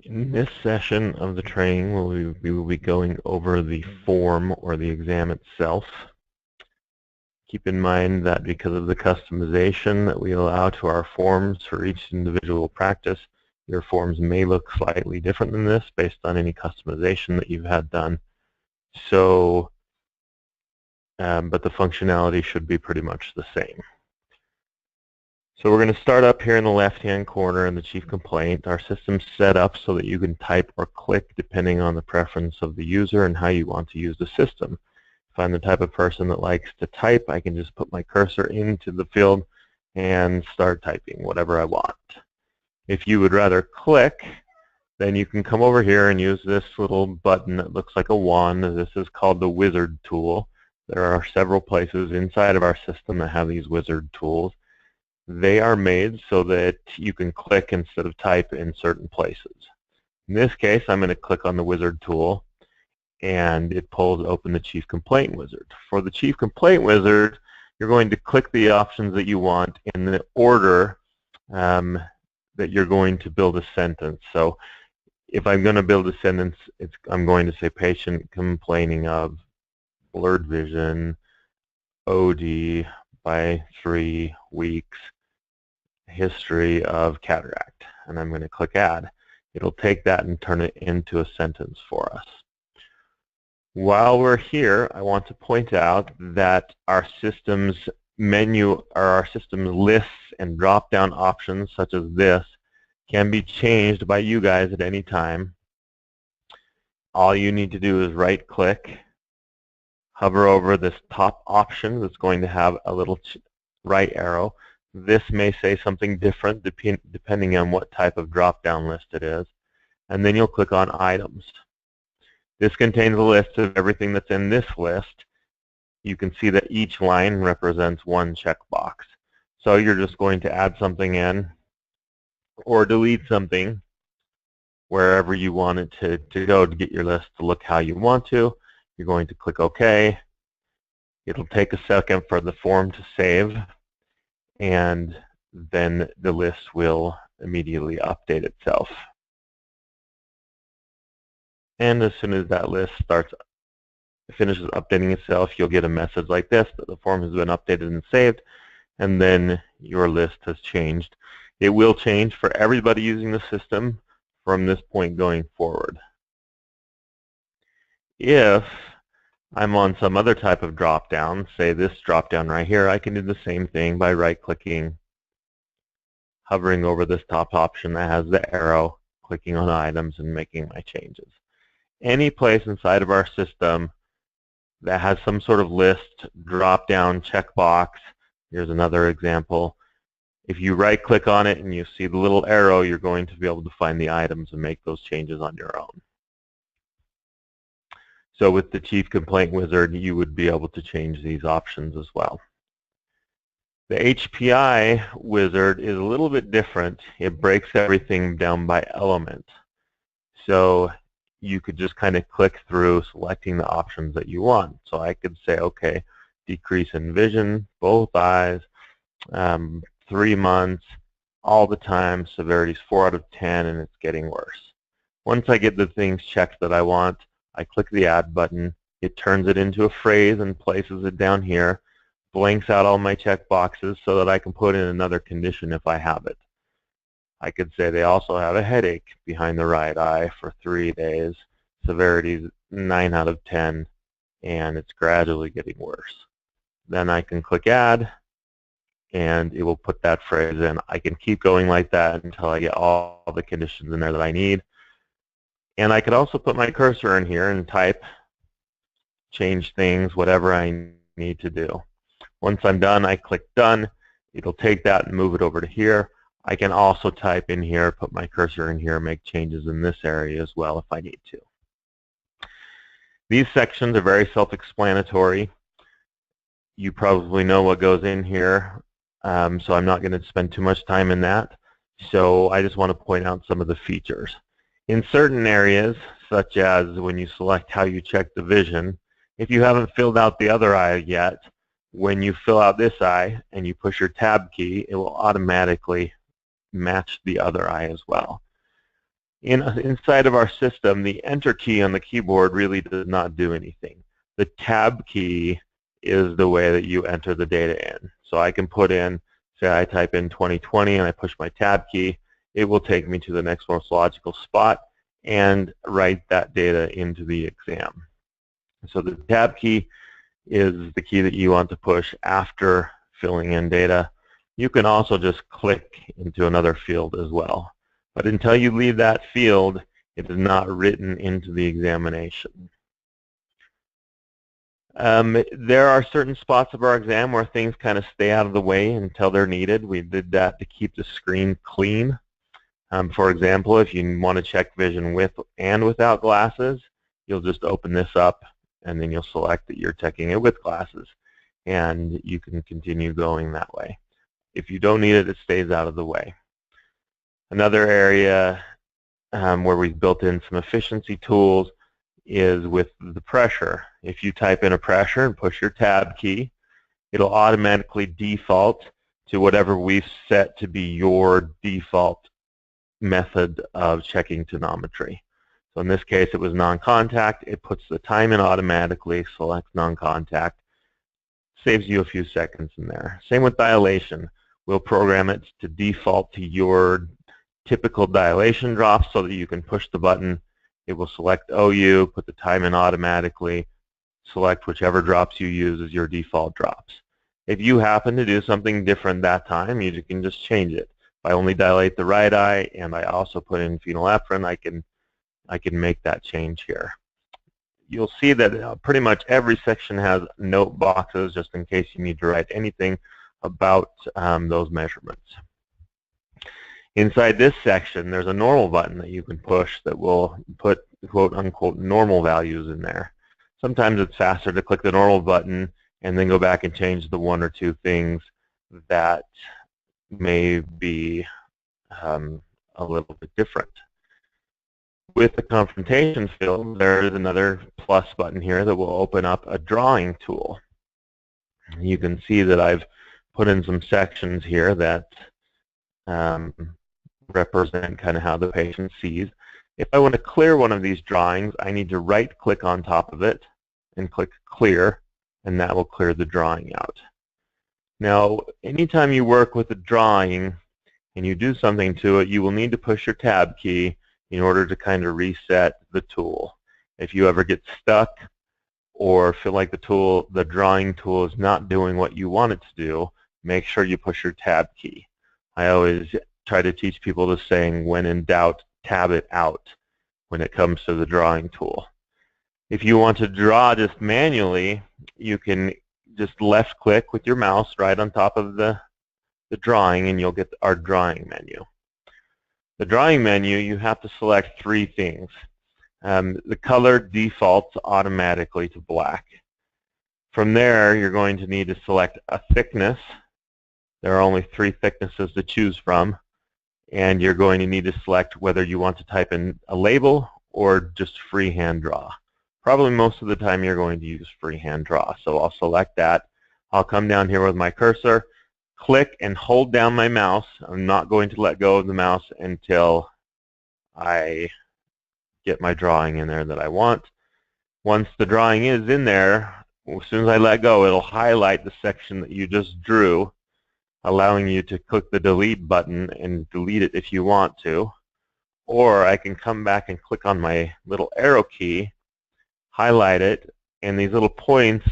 In this session of the training, we will be going over the form or the exam itself. Keep in mind that because of the customization that we allow to our forms for each individual practice, your forms may look slightly different than this based on any customization that you've had done. So, but the functionality should be pretty much the same. So we're going to start up here in the left-hand corner in the chief complaint. Our system's set up so that you can type or click depending on the preference of the user and how you want to use the system. If I'm the type of person that likes to type, I can just put my cursor into the field and start typing whatever I want. If you would rather click, then you can come over here and use this little button that looks like a wand. This is called the wizard tool. There are several places inside of our system that have these wizard tools. They are made so that you can click instead of type in certain places. In this case, I'm going to click on the wizard tool, and it pulls open the chief complaint wizard. For the chief complaint wizard, you're going to click the options that you want in the order that you're going to build a sentence. So if I'm going to build a sentence, I'm going to say patient complaining of blurred vision, OD by 3 weeks, history of cataract, and I'm going to click add. It'll take that and turn it into a sentence for us. While we're here, I want to point out that our system's menu or our system's lists and drop-down options such as this can be changed by you guys at any time. All you need to do is right-click, hover over this top option that's going to have a little right arrow. This may say something different depending on what type of drop-down list it is. And then you'll click on Items. This contains a list of everything that's in this list. You can see that each line represents one checkbox. So you're just going to add something in or delete something wherever you want it to go to get your list to look how you want to. You're going to click OK. It'll take a second for the form to save, and then the list will immediately update itself. And as soon as that list finishes updating itself, you'll get a message like this that the form has been updated and saved, and then your list has changed. It will change for everybody using the system from this point going forward. If I'm on some other type of drop-down, say this drop-down right here, I can do the same thing by right-clicking, hovering over this top option that has the arrow, clicking on items, and making my changes. Any place inside of our system that has some sort of list, drop-down, checkbox, here's another example. If you right-click on it and you see the little arrow, you're going to be able to find the items and make those changes on your own. So with the Chief Complaint Wizard, you would be able to change these options as well. The HPI Wizard is a little bit different. It breaks everything down by element. So you could just kind of click through selecting the options that you want. So I could say, okay, decrease in vision, both eyes, 3 months, all the time, severity is 4 out of 10, and it's getting worse. Once I get the things checked that I want, I click the Add button. It turns it into a phrase and places it down here, blanks out all my check boxes so that I can put in another condition if I have it. I could say they also have a headache behind the right eye for 3 days, severity is 9 out of 10, and it's gradually getting worse. Then I can click Add, and it will put that phrase in. I can keep going like that until I get all the conditions in there that I need. And I could also put my cursor in here and type, change things, whatever I need to do. Once I'm done, I click Done. It'll take that and move it over to here. I can also type in here, put my cursor in here, make changes in this area as well if I need to. These sections are very self-explanatory. You probably know what goes in here, so I'm not going to spend too much time in that. So I just want to point out some of the features. In certain areas, such as when you select how you check the vision, if you haven't filled out the other eye yet, when you fill out this eye and you push your tab key, it will automatically match the other eye as well. Inside of our system, the Enter key on the keyboard really does not do anything. The Tab key is the way that you enter the data in. So I can put in, say I type in 2020 and I push my Tab key, it will take me to the next most logical spot and write that data into the exam. So the Tab key is the key that you want to push after filling in data. You can also just click into another field as well. But until you leave that field, it is not written into the examination. There are certain spots of our exam where things kind of stay out of the way until they're needed. We did that to keep the screen clean. For example, if you want to check vision with and without glasses, you'll just open this up and then you'll select that you're checking it with glasses, and you can continue going that way. If you don't need it, it stays out of the way. Another area where we've built in some efficiency tools is with the pressure. If you type in a pressure and push your Tab key, it'll automatically default to whatever we've set to be your default method of checking tonometry. So in this case, it was non-contact. It puts the time in automatically, selects non-contact, saves you a few seconds in there. Same with dilation. We'll program it to default to your typical dilation drops so that you can push the button. It will select OU, put the time in automatically, select whichever drops you use as your default drops. If you happen to do something different that time, you can just change it. If I only dilate the right eye and I also put in phenylephrine, I can make that change here. You'll see that pretty much every section has note boxes just in case you need to write anything about those measurements. Inside this section, there's a normal button that you can push that will put quote-unquote normal values in there. Sometimes it's faster to click the normal button and then go back and change the one or two things that may be a little bit different. With the confrontation field, there is another plus button here that will open up a drawing tool. You can see that I've put in some sections here that represent kind of how the patient sees. If I want to clear one of these drawings, I need to right-click on top of it and click Clear, and that will clear the drawing out. Now, anytime you work with a drawing and you do something to it, you will need to push your Tab key in order to kind of reset the tool. If you ever get stuck or feel like the drawing tool is not doing what you want it to do, make sure you push your Tab key. I always try to teach people the saying, when in doubt, tab it out when it comes to the drawing tool. If you want to draw just manually, you can just left click with your mouse right on top of the drawing and you'll get our drawing menu. The drawing menu, you have to select three things. The color defaults automatically to black. From there, you're going to need to select a thickness. There are only three thicknesses to choose from, and you're going to need to select whether you want to type in a label or just freehand draw. Probably most of the time you're going to use freehand draw, so I'll select that. I'll come down here with my cursor, click and hold down my mouse. I'm not going to let go of the mouse until I get my drawing in there that I want. Once the drawing is in there, as soon as I let go, it'll highlight the section that you just drew, allowing you to click the delete button and delete it if you want to. Or I can come back and click on my little arrow key, highlight it, and these little points,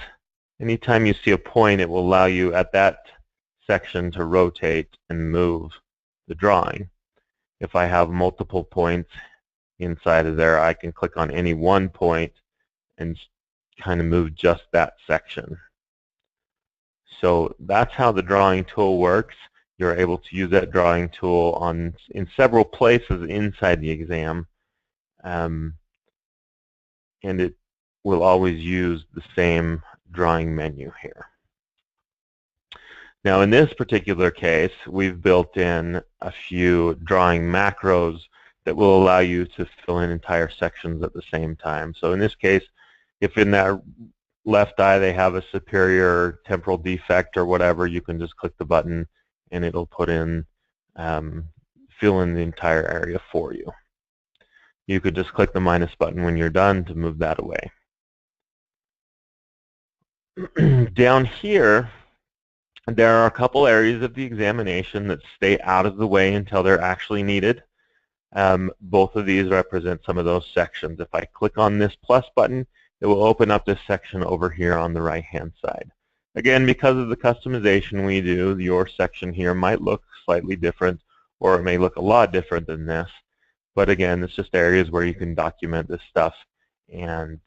anytime you see a point, it will allow you at that section to rotate and move the drawing. If I have multiple points inside of there, I can click on any one point and kind of move just that section. So that's how the drawing tool works. You're able to use that drawing tool in several places inside the exam, and it will always use the same drawing menu here. Now in this particular case, we've built in a few drawing macros that will allow you to fill in entire sections at the same time. So in this case, if in that left eye they have a superior temporal defect or whatever, you can just click the button and it'll put in, fill in the entire area for you. You could just click the minus button when you're done to move that away. Down here, there are a couple areas of the examination that stay out of the way until they're actually needed. Both of these represent some of those sections. If I click on this plus button, it will open up this section over here on the right-hand side. Again, because of the customization we do, your section here might look slightly different, or it may look a lot different than this. But again, it's just areas where you can document this stuff and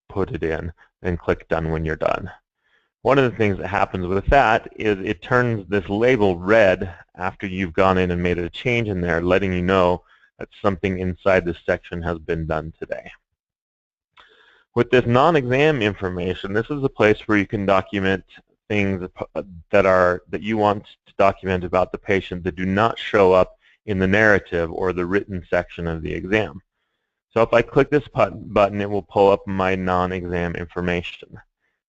put it in, and click Done when you're done. One of the things that happens with that is it turns this label red after you've gone in and made a change in there, letting you know that something inside this section has been done today. With this non-exam information, this is a place where you can document things that you want to document about the patient that do not show up in the narrative or the written section of the exam. So if I click this button, it will pull up my non-exam information.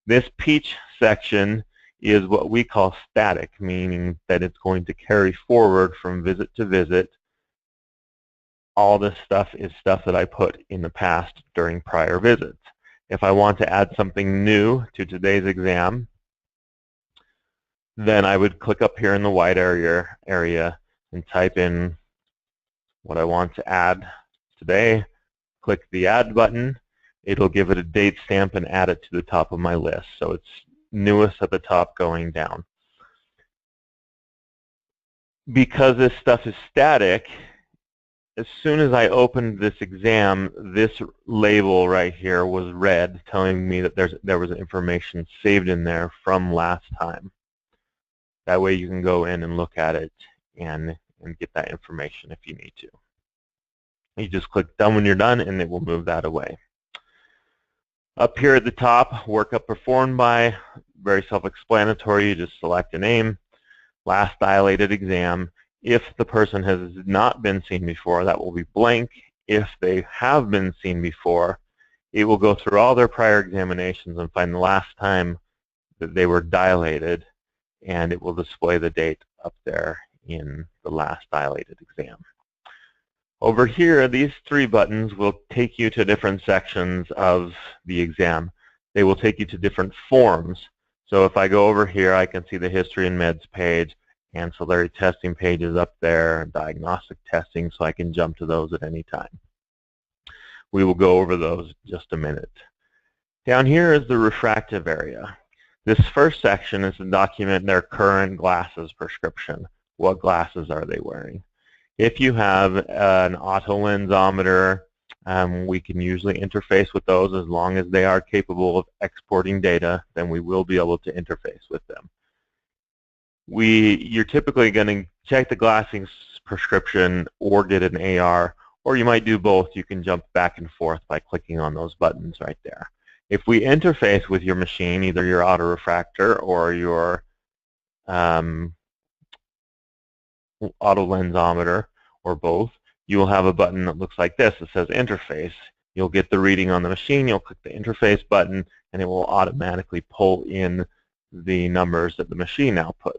This peach section is what we call static, meaning that it's going to carry forward from visit to visit. All this stuff is stuff that I put in the past during prior visits. If I want to add something new to today's exam, then I would click up here in the white area and type in what I want to add today. Click the Add button. It'll give it a date stamp and add it to the top of my list. So it's newest at the top going down. Because this stuff is static, as soon as I opened this exam, this label right here was red, telling me that there was information saved in there from last time. That way you can go in and look at it and get that information if you need to. You just click Done when you're done, and it will move that away. Up here at the top, workup performed by, very self-explanatory. You just select a name, last dilated exam. If the person has not been seen before, that will be blank. If they have been seen before, it will go through all their prior examinations and find the last time that they were dilated, and it will display the date up there in the last dilated exam. Over here, these three buttons will take you to different sections of the exam. They will take you to different forms. So if I go over here, I can see the history and meds page, ancillary testing pages up there, diagnostic testing, so I can jump to those at any time. We will go over those in just a minute. Down here is the refractive area. This first section is to document their current glasses prescription. What glasses are they wearing? If you have an auto lensometer, we can usually interface with those as long as they are capable of exporting data, then we will be able to interface with them. You're typically going to check the glasses prescription or get an AR, or you might do both. You can jump back and forth by clicking on those buttons right there. If we interface with your machine, either your autorefractor or your auto lensometer or both, you will have a button that looks like this. It says interface. You'll get the reading on the machine, you'll click the interface button, and it will automatically pull in the numbers that the machine outputs.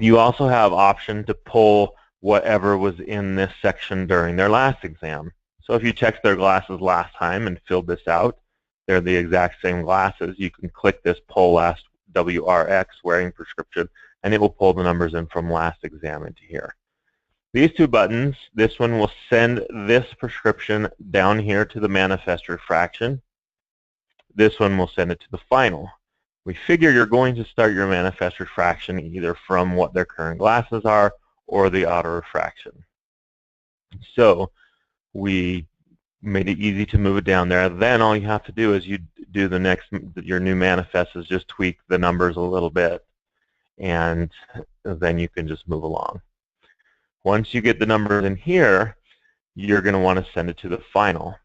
You also have option to pull whatever was in this section during their last exam. So if you checked their glasses last time and filled this out, they're the exact same glasses. You can click this pull last WRX wearing prescription, and it will pull the numbers in from last exam into here. These two buttons, this one will send this prescription down here to the manifest refraction. This one will send it to the final. We figure you're going to start your manifest refraction either from what their current glasses are or the autorefraction. So we made it easy to move it down there. Then all you have to do is you do your new manifest is just tweak the numbers a little bit, and then you can just move along. Once you get the numbers in here, you're going to want to send it to the final.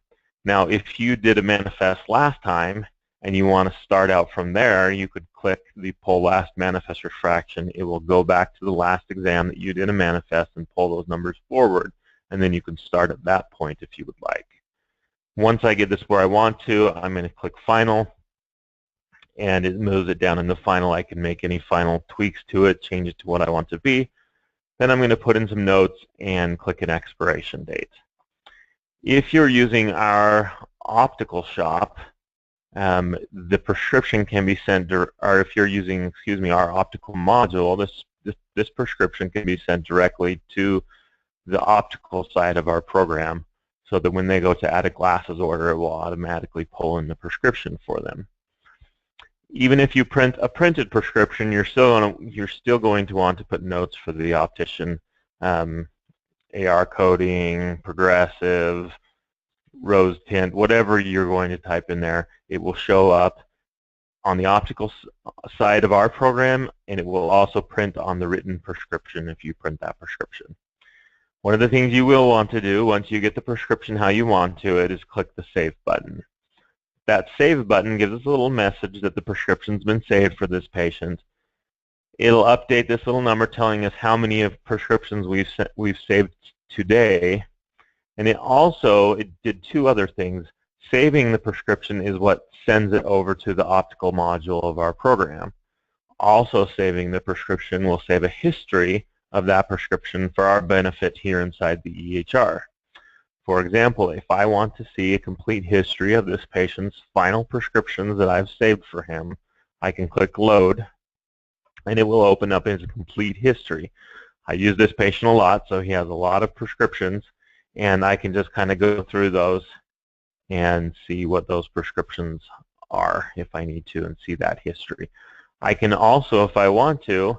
Now, if you did a manifest last time and you want to start out from there, you could click the pull last manifest refraction. It will go back to the last exam that you did a manifest and pull those numbers forward, and then you can start at that point if you would like. Once I get this where I want to, I'm going to click Final, and it moves it down in the final. I can make any final tweaks to it, change it to what I want to be. Then I'm going to put in some notes and click an expiration date. If you're using our optical shop, the prescription can be sent, or if you're using, excuse me, our optical module, this prescription can be sent directly to the optical side of our program, so that when they go to add a glasses order, it will automatically pull in the prescription for them. Even if you print a printed prescription, you're still going to want to put notes for the optician, AR coding, progressive, rose tint, whatever you're going to type in there. It will show up on the optical side of our program, and it will also print on the written prescription if you print that prescription. One of the things you will want to do once you get the prescription how you want to it is click the Save button. That Save button gives us a little message that the prescription's been saved for this patient. It'll update this little number telling us how many of prescriptions we've saved today. And it did two other things. Saving the prescription is what sends it over to the optical module of our program. Also saving the prescription will save a history of that prescription for our benefit here inside the EHR. For example, if I want to see a complete history of this patient's final prescriptions that I've saved for him, I can click Load, and it will open up his complete history. I use this patient a lot, so he has a lot of prescriptions, and I can just kind of go through those and see what those prescriptions are if I need to, and see that history. I can also, if I want to,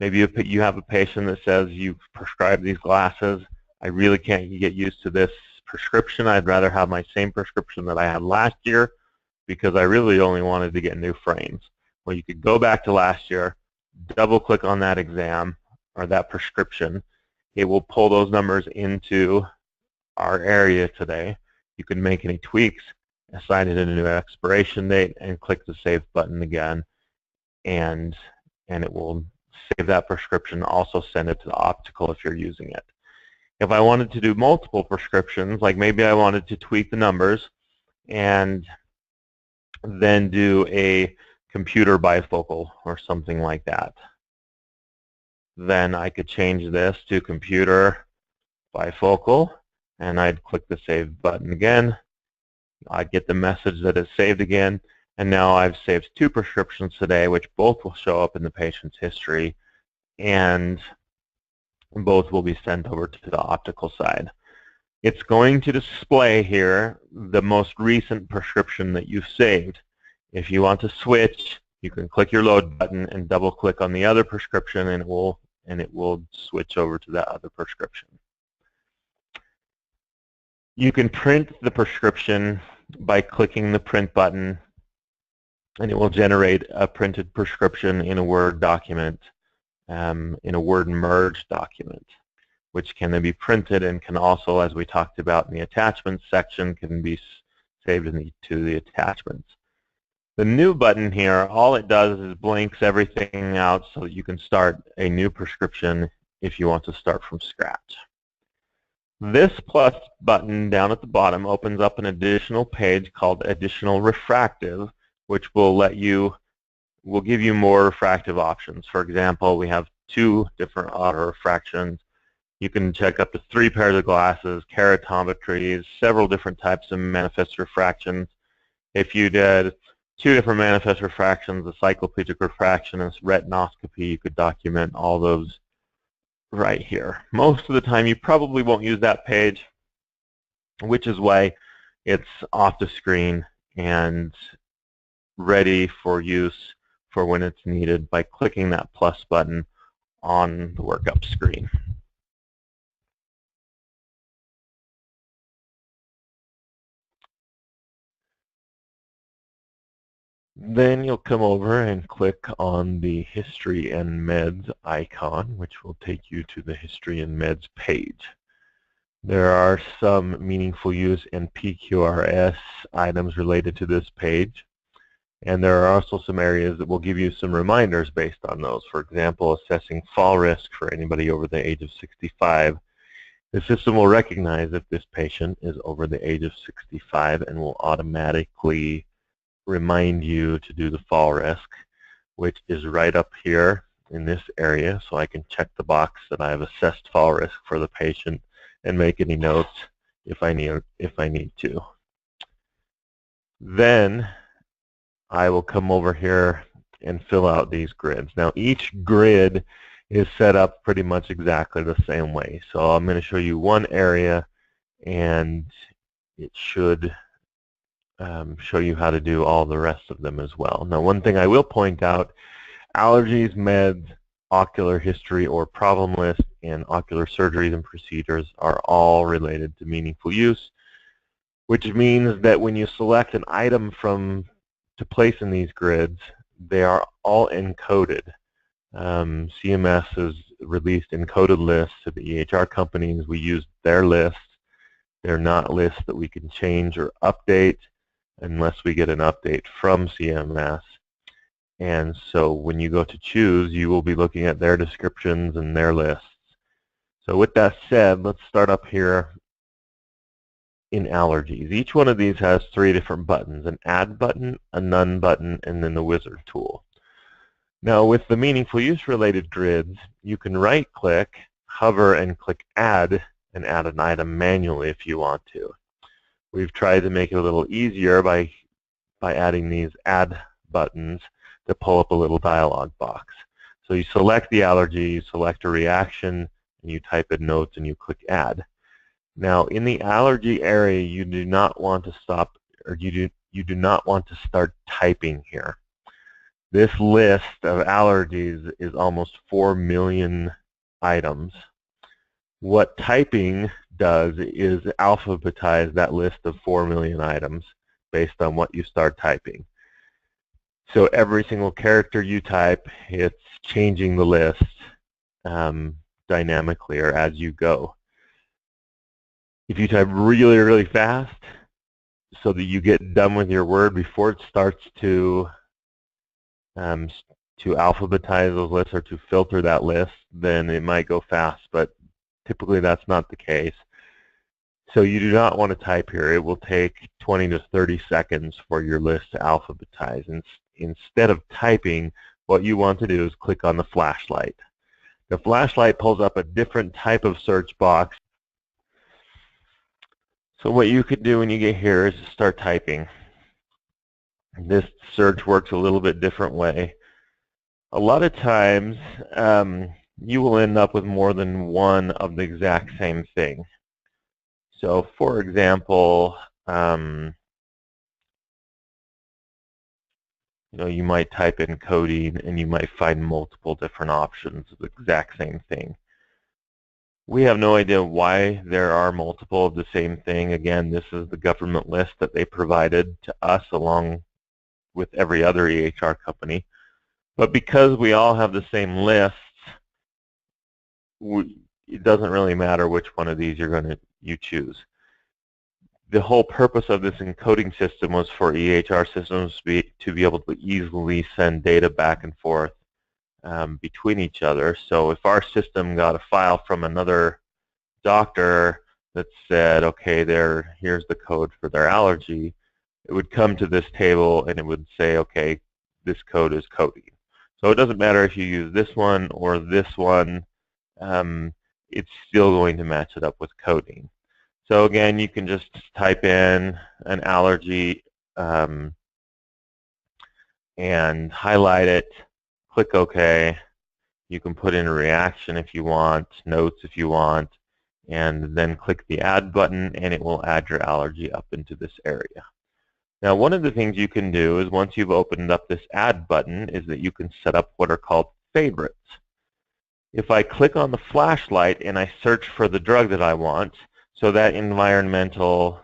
maybe you have a patient that says, you've prescribed these glasses, I really can't get used to this prescription. I'd rather have my same prescription that I had last year because I really only wanted to get new frames. Well, you could go back to last year, double click on that exam or that prescription. It will pull those numbers into our area today. You can make any tweaks, assign it a new expiration date, and click the Save button again, and it will save that prescription, also send it to the optical if you're using it. If I wanted to do multiple prescriptions, like maybe I wanted to tweak the numbers and then do a computer bifocal or something like that, then I could change this to computer bifocal, and I'd click the Save button again. I'd get the message that it's saved again, and now I've saved 2 prescriptions today, which both will show up in the patient's history, and both will be sent over to the optical side. It's going to display here the most recent prescription that you've saved. If you want to switch, you can click your Load button and double click on the other prescription, and it will switch over to that other prescription. You can print the prescription by clicking the Print button, and it will generate a printed prescription in a Word document, in a Word merge document, which can then be printed and can also, as we talked about in the attachments section, can be saved to the attachments. The New button here, all it does is blanks everything out so that you can start a new prescription if you want to start from scratch. This plus button down at the bottom opens up an additional page called Additional Refractive, which will give you more refractive options. For example, we have 2 different auto refractions. You can check up to 3 pairs of glasses, keratometries, several different types of manifest refractions. If you did 2 different manifest refractions, a cycloplegic refraction and retinoscopy, you could document all those right here. Most of the time you probably won't use that page, which is why it's off the screen and ready for use for when it's needed by clicking that plus button on the workup screen. Then you'll come over and click on the History and Meds icon, which will take you to the History and Meds page. There are some meaningful use and PQRS items related to this page, and there are also some areas that will give you some reminders based on those. For example, assessing fall risk for anybody over the age of 65. The system will recognize if this patient is over the age of 65 and will automatically remind you to do the fall risk, which is right up here in this area, so I can check the box that I have assessed fall risk for the patient and make any notes if I need to. Then I will come over here and fill out these grids. Now each grid is set up pretty much exactly the same way. So I'm going to show you one area, and it should show you how to do all the rest of them as well. Now one thing I will point out, allergies, meds, ocular history or problem list, and ocular surgeries and procedures are all related to meaningful use, which means that when you select an item to place in these grids, they are all encoded. CMS has released encoded lists to the EHR companies. We use their lists. They're not lists that we can change or update unless we get an update from CMS. And so when you go to choose, you will be looking at their descriptions and their lists. So with that said, let's start up here in allergies. Each one of these has 3 different buttons: an add button, a none button, and then the wizard tool. Now with the meaningful use related grids, you can right click, hover, and click add, and add an item manually if you want to. We've tried to make it a little easier by adding these add buttons to pull up a little dialog box. So you select the allergy, you select a reaction, and you type in notes and you click add. Now in the allergy area, you do not want to stop, or you do not want to start typing here. This list of allergies is almost 4 million items. What typing does is alphabetize that list of 4 million items based on what you start typing. So every single character you type, it's changing the list dynamically or as you go. If you type really, really fast so that you get done with your word before it starts to alphabetize those lists or to filter that list, then it might go fast, but typically that's not the case. So you do not want to type here. It will take 20 to 30 seconds for your list to alphabetize. And instead of typing, what you want to do is click on the flashlight. The flashlight pulls up a different type of search box. So what you could do when you get here is start typing. This search works a little bit different way. A lot of times you will end up with more than one of the exact same thing. So for example, you might type in codeine and you might find multiple different options of the exact same thing. We have no idea why there are multiple of the same thing. Again, this is the government list that they provided to us along with every other EHR company. But because we all have the same lists, it doesn't really matter which one of these you choose. The whole purpose of this encoding system was for EHR systems to be able to easily send data back and forth between each other. So if our system got a file from another doctor that said, okay, here's the code for their allergy, it would come to this table and it would say, okay, this code is codeine. So it doesn't matter if you use this one or this one, it's still going to match it up with codeine. So again, you can just type in an allergy and highlight it, click OK. You can put in a reaction if you want, notes if you want, and then click the Add button, and it will add your allergy up into this area. Now, one of the things you can do is once you've opened up this Add button is that you can set up what are called favorites. If I click on the flashlight and I search for the drug that I want, so that environmental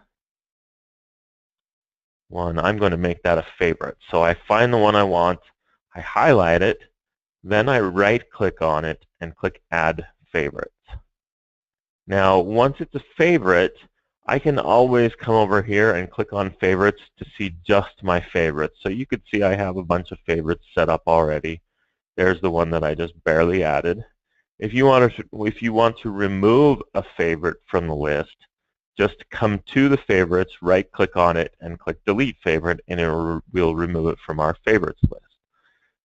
one, I'm going to make that a favorite. So I find the one I want, I highlight it, then I right-click on it and click Add Favorites. Now, once it's a favorite, I can always come over here and click on Favorites to see just my favorites. So you could see I have a bunch of favorites set up already. There's the one that I just barely added. If you want to remove a favorite from the list, just come to the favorites, right-click on it, and click Delete Favorite, and it will remove it from our favorites list.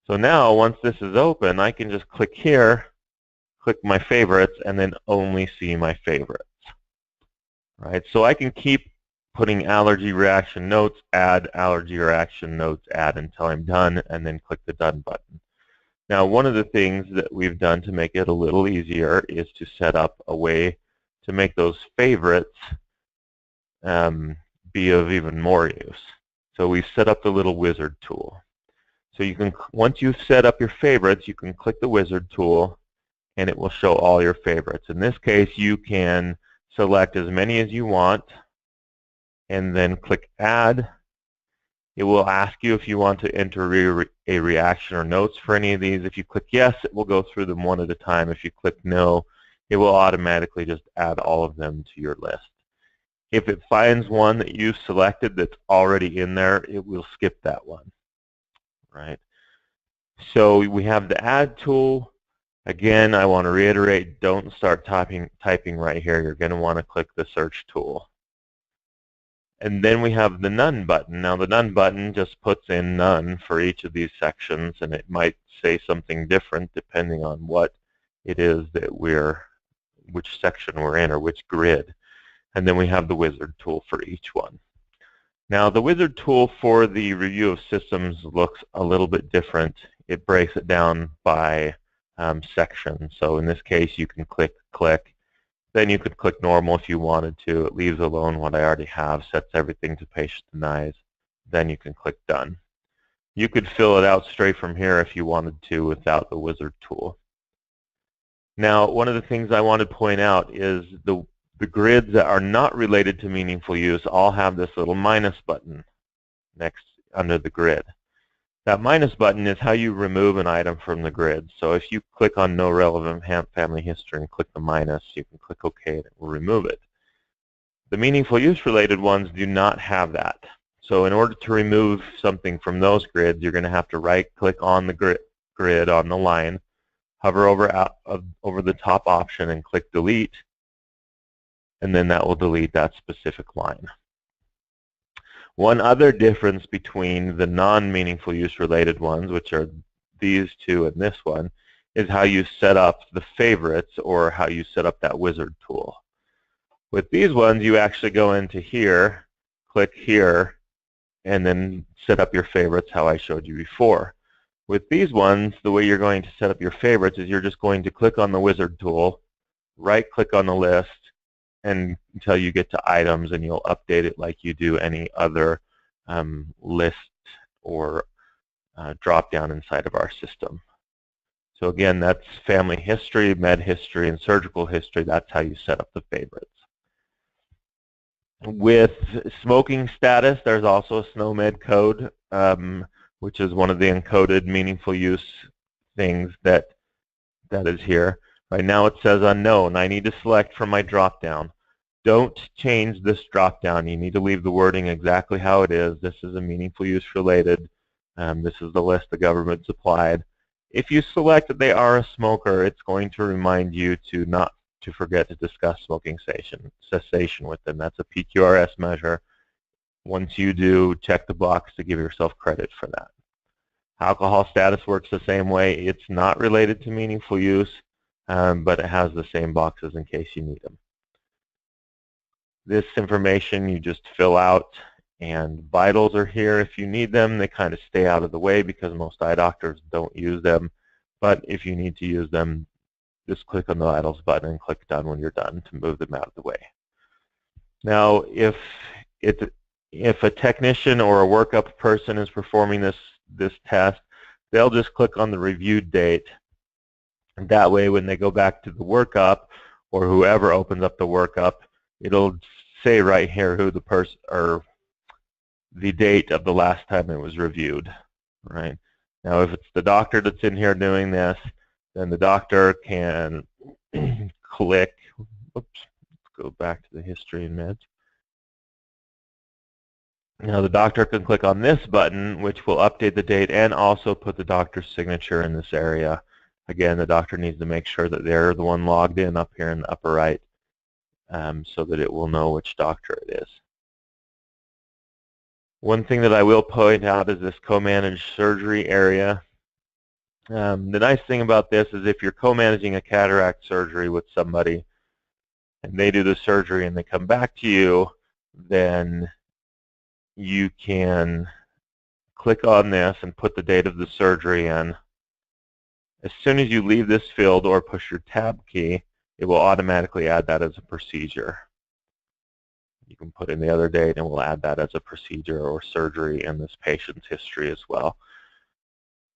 So now, once this is open, I can just click here, click my favorites, and then only see my favorites. Right? So I can keep putting allergy reaction notes, add allergy reaction notes, add until I'm done, and then click the Done button. Now, one of the things that we've done to make it a little easier is to set up a way to make those favorites be of even more use. So we've set up the little wizard tool. So you can, once you've set up your favorites, you can click the wizard tool and it will show all your favorites. In this case, you can select as many as you want and then click Add. It will ask you if you want to enter a reaction or notes for any of these. If you click yes, it will go through them one at a time. If you click no, it will automatically just add all of them to your list. If it finds one that you've selected that's already in there, it will skip that one. Right? So we have the Add tool. Again, I want to reiterate, don't start typing right here. You're going to want to click the Search tool. And then we have the None button. Now the None button just puts in none for each of these sections, and it might say something different depending on what it is that which section we're in or which grid. And then we have the Wizard tool for each one. Now the Wizard tool for the review of systems looks a little bit different. It breaks it down by section. So in this case, you can click. Then you could click normal if you wanted to. It leaves alone what I already have, sets everything to patient denies. Then you can click Done. You could fill it out straight from here if you wanted to without the Wizard tool. Now, one of the things I want to point out is the grids that are not related to meaningful use all have this little minus button next under the grid. That minus button is how you remove an item from the grid. So if you click on no relevant family history and click the minus, you can click OK and it will remove it. The meaningful use related ones do not have that. So in order to remove something from those grids, you're going to have to right click on the grid on the line, hover over the top option and click delete, and then that will delete that specific line. One other difference between the non-meaningful use related ones, which are these two and this one, is how you set up the favorites or how you set up that wizard tool. With these ones, you actually go into here, click here, and then set up your favorites how I showed you before. With these ones, the way you're going to set up your favorites is you're just going to click on the wizard tool, right-click on the list, and until you get to items, and you'll update it like you do any other list or drop down inside of our system. So again, that's family history, med history, and surgical history. That's how you set up the favorites. With smoking status, there's also a SNOMED code, which is one of the encoded meaningful use things that is here. Right now it says unknown. I need to select from my drop-down. Don't change this drop-down. You need to leave the wording exactly how it is. This is a meaningful use related. This is the list the government supplied. If you select that they are a smoker, it's going to remind you to not to forget to discuss smoking cessation with them. That's a PQRS measure. Once you do, check the box to give yourself credit for that. Alcohol status works the same way. It's not related to meaningful use, but it has the same boxes in case you need them. This information you just fill out, and vitals are here if you need them. They kind of stay out of the way because most eye doctors don't use them, but if you need to use them, just click on the vitals button and click Done when you're done to move them out of the way. Now, if a technician or a workup person is performing this test, they'll just click on the reviewed date. And that way, when they go back to the workup, or whoever opens up the workup, it'll say right here who the person or the date of the last time it was reviewed. Right now, if it's the doctor that's in here doing this, then the doctor can click. Oops, let's go back to the history and meds. Now the doctor can click on this button, which will update the date and also put the doctor's signature in this area. Again, the doctor needs to make sure that they're the one logged in up here in the upper right, so that it will know which doctor it is. One thing that I will point out is this co-managed surgery area. The nice thing about this is if you're co-managing a cataract surgery with somebody and they do the surgery and they come back to you, then you can click on this and put the date of the surgery in. As soon as you leave this field or push your tab key, it will automatically add that as a procedure. You can put in the other date and we'll add that as a procedure or surgery in this patient's history as well.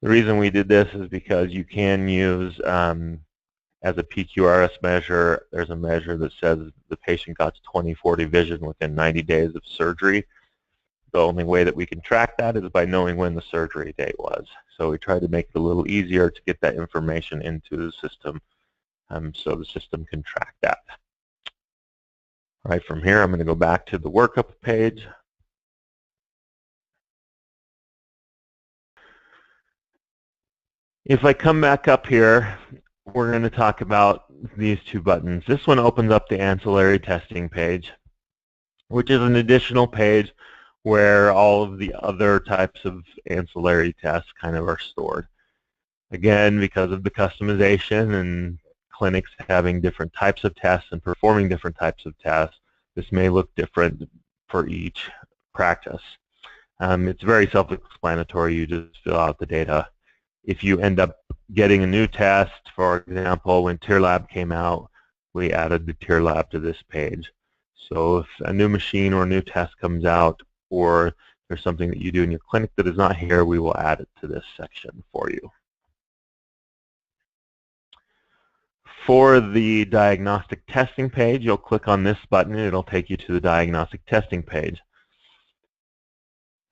The reason we did this is because you can use, as a PQRS measure, there's a measure that says the patient got 20/40 vision within 90 days of surgery. The only way that we can track that is by knowing when the surgery date was. So we tried to make it a little easier to get that information into the system so the system can track that. All right, from here I'm going to go back to the workup page. If I come back up here, we're going to talk about these two buttons. This one opens up the ancillary testing page, which is an additional page where all of the other types of ancillary tests kind of are stored. Again, because of the customization and clinics having different types of tests and performing different types of tests, this may look different for each practice. It's very self-explanatory. You just fill out the data. If you end up getting a new test, for example, when TearLab came out, we added the TearLab to this page. So if a new machine or a new test comes out, or there's something that you do in your clinic that is not here, we will add it to this section for you. For the diagnostic testing page, you'll click on this button and it'll take you to the diagnostic testing page.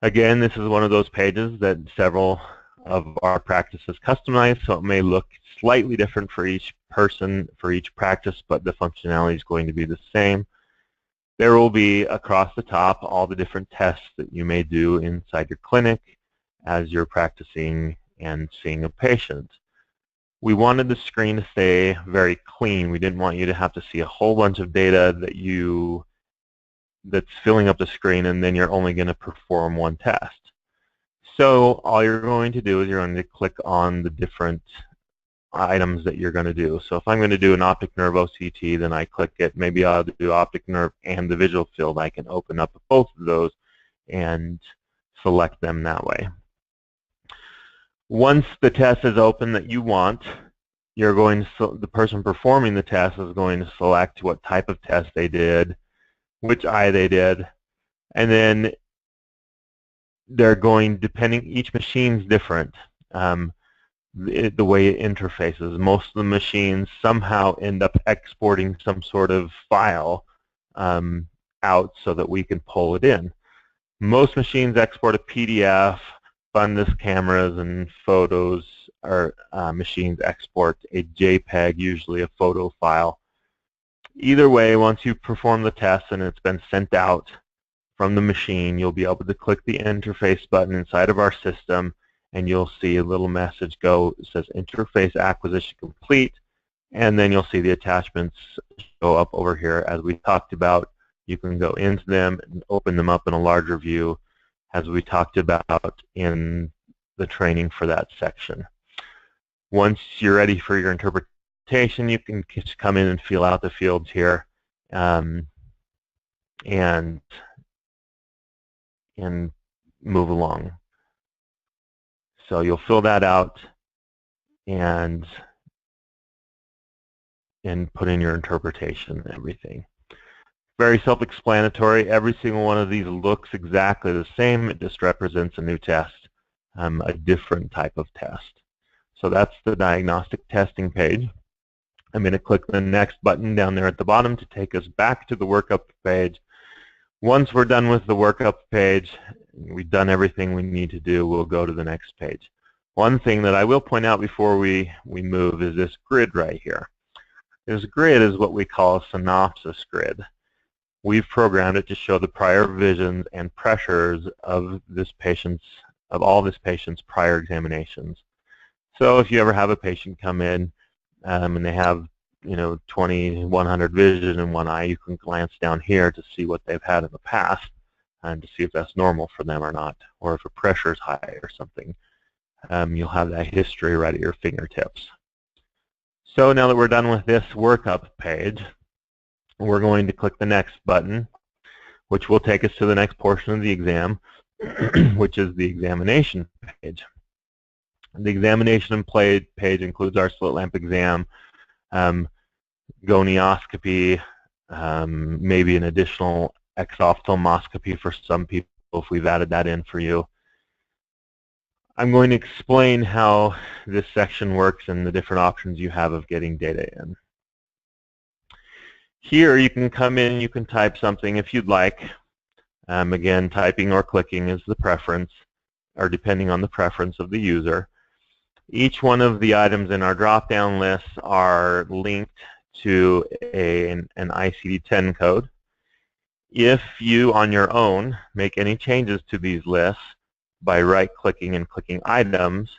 Again, this is one of those pages that several of our practices customize, so it may look slightly different for each person, for each practice, but the functionality is going to be the same. There will be across the top all the different tests that you may do inside your clinic as you're practicing and seeing a patient. We wanted the screen to stay very clean. We didn't want you to have to see a whole bunch of data that's filling up the screen and then you're only going to perform one test. So all you're going to do is you're going to click on the different items that you're going to do. So if I'm going to do an optic nerve OCT, then I click it. Maybe I'll do optic nerve and the visual field. I can open up both of those and select them that way. Once the test is open that you want, you're going to, the person performing the test is going to select what type of test they did, which eye they did, and then they're going, depending, each machine's different. The way it interfaces. Most of the machines somehow end up exporting some sort of file out so that we can pull it in. Most machines export a PDF. Fundus cameras and photos or machines export a JPEG, usually a photo file. Either way, once you perform the test and it's been sent out from the machine, you'll be able to click the interface button inside of our system and you'll see a little message go. It says interface acquisition complete, and then you'll see the attachments show up over here. As we talked about, you can go into them and open them up in a larger view, as we talked about in the training for that section. Once you're ready for your interpretation, you can just come in and fill out the fields here and move along. So you'll fill that out and put in your interpretation and everything. Very self-explanatory. Every single one of these looks exactly the same. It just represents a new test, a different type of test. So that's the diagnostic testing page. I'm going to click the next button down there at the bottom to take us back to the workup page. Once we're done with the workup page, we've done everything we need to do, we'll go to the next page. One thing that I will point out before we move is this grid right here. This grid is what we call a synopsis grid. We've programmed it to show the prior visions and pressures of all this patient's prior examinations. So if you ever have a patient come in and they have 20/100 vision in one eye, you can glance down here to see what they've had in the past and to see if that's normal for them or not, or if a pressure is high or something. you'll have that history right at your fingertips. So now that we're done with this workup page, we're going to click the next button, which will take us to the next portion of the exam, which is the examination page. The examination page includes our slit lamp exam, gonioscopy, maybe an additional exophthalmoscopy for some people if we've added that in for you. I'm going to explain how this section works and the different options you have of getting data in. Here you can come in and you can type something if you'd like. Again, typing or clicking is the preference, or depending on the preference of the user. Each one of the items in our drop-down list are linked to an ICD-10 code. If you, on your own, make any changes to these lists by right-clicking and clicking items,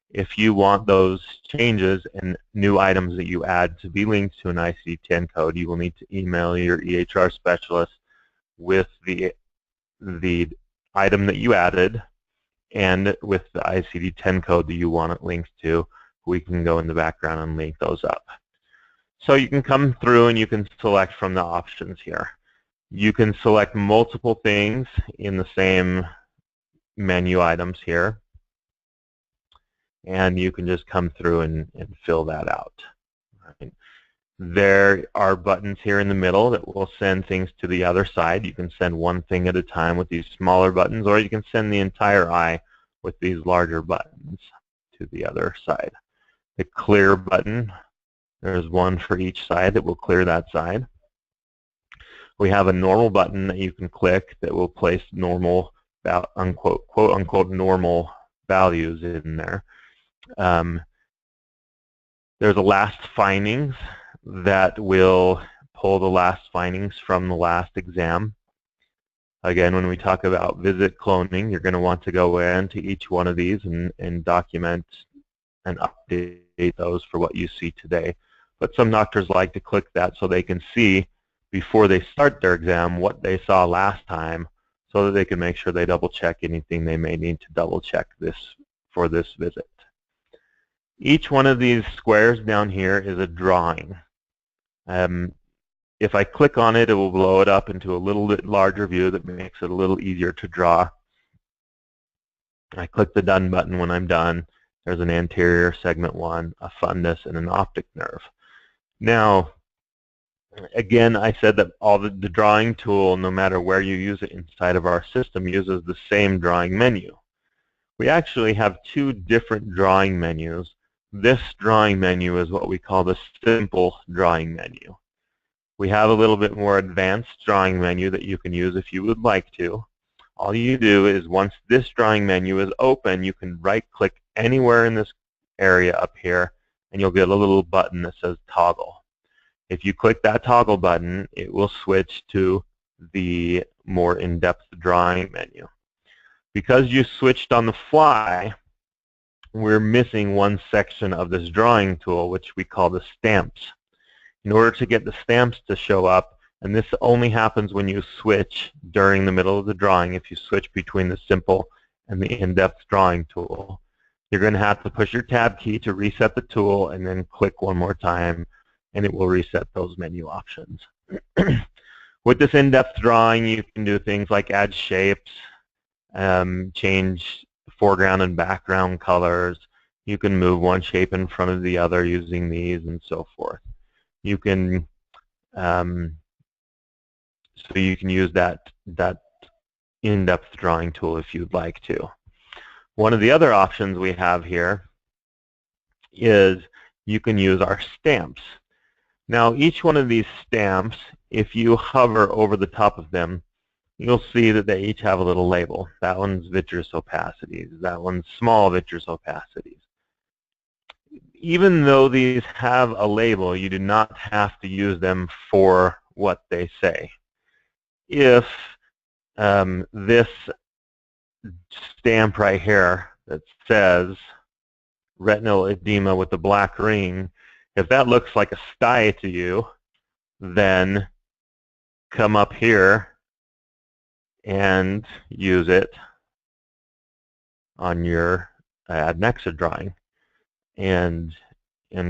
if you want those changes and new items that you add to be linked to an ICD-10 code, you will need to email your EHR specialist with the item that you added and with the ICD-10 code that you want it linked to. We can go in the background and link those up. So you can come through and you can select from the options here. You can select multiple things in the same menu items here, and you can just come through and fill that out. Right. There are buttons here in the middle that will send things to the other side. You can send one thing at a time with these smaller buttons, or you can send the entire eye with these larger buttons to the other side. The clear button, there's one for each side that will clear that side. We have a normal button that you can click that will place normal, unquote, quote unquote, normal values in there. There's a last findings that will pull the last findings from the last exam. Again, when we talk about visit cloning, you're going to want to go into each one of these and document and update those for what you see today. But some doctors like to click that so they can see before they start their exam what they saw last time, so that they can make sure they double check anything they may need to double check this for this visit. Each one of these squares down here is a drawing. If I click on it, it will blow it up into a little bit larger view that makes it a little easier to draw. I click the Done button when I'm done. There's an anterior segment 1, a fundus, and an optic nerve. Now, again, I said that all the drawing tool, no matter where you use it inside of our system, uses the same drawing menu. We actually have two different drawing menus. This drawing menu is what we call the simple drawing menu. We have a little bit more advanced drawing menu that you can use if you would like to. All you do is once this drawing menu is open, you can right-click anywhere in this area up here, and you'll get a little button that says Toggle. If you click that toggle button, it will switch to the more in-depth drawing menu. Because you switched on the fly, we're missing one section of this drawing tool, which we call the stamps. In order to get the stamps to show up, and this only happens when you switch during the middle of the drawing, if you switch between the simple and the in-depth drawing tool, you're going to have to push your tab key to reset the tool and then click one more time, and it will reset those menu options. With this in-depth drawing, you can do things like add shapes, change foreground and background colors. You can move one shape in front of the other using these and so forth. You can so you can use that in-depth drawing tool if you'd like to. One of the other options we have here is you can use our stamps. Now, each one of these stamps, if you hover over the top of them, you'll see that they each have a little label. That one's vitreous opacities. That one's small vitreous opacities. Even though these have a label, you do not have to use them for what they say. If this stamp right here that says retinal edema with the black ring, if that looks like a sty to you, then come up here and use it on your add an exit drawing and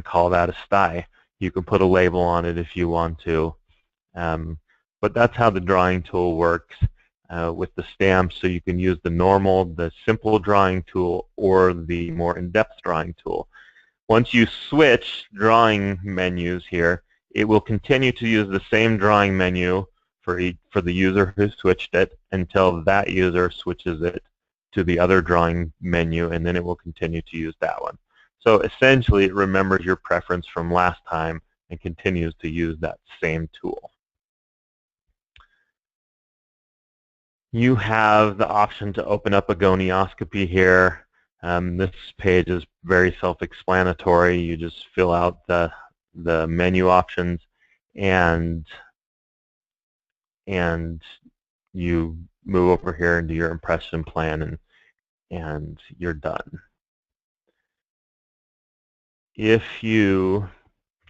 call that a sty. You can put a label on it if you want to, but that's how the drawing tool works with the stamps. So you can use the simple drawing tool, or the more in-depth drawing tool. Once you switch drawing menus here, it will continue to use the same drawing menu for the user who switched it until that user switches it to the other drawing menu, and then it will continue to use that one. So essentially, it remembers your preference from last time and continues to use that same tool. You have the option to open up a gonioscopy here. This page is very self-explanatory. You just fill out the menu options, and you move over here into your impression plan, and you're done. If you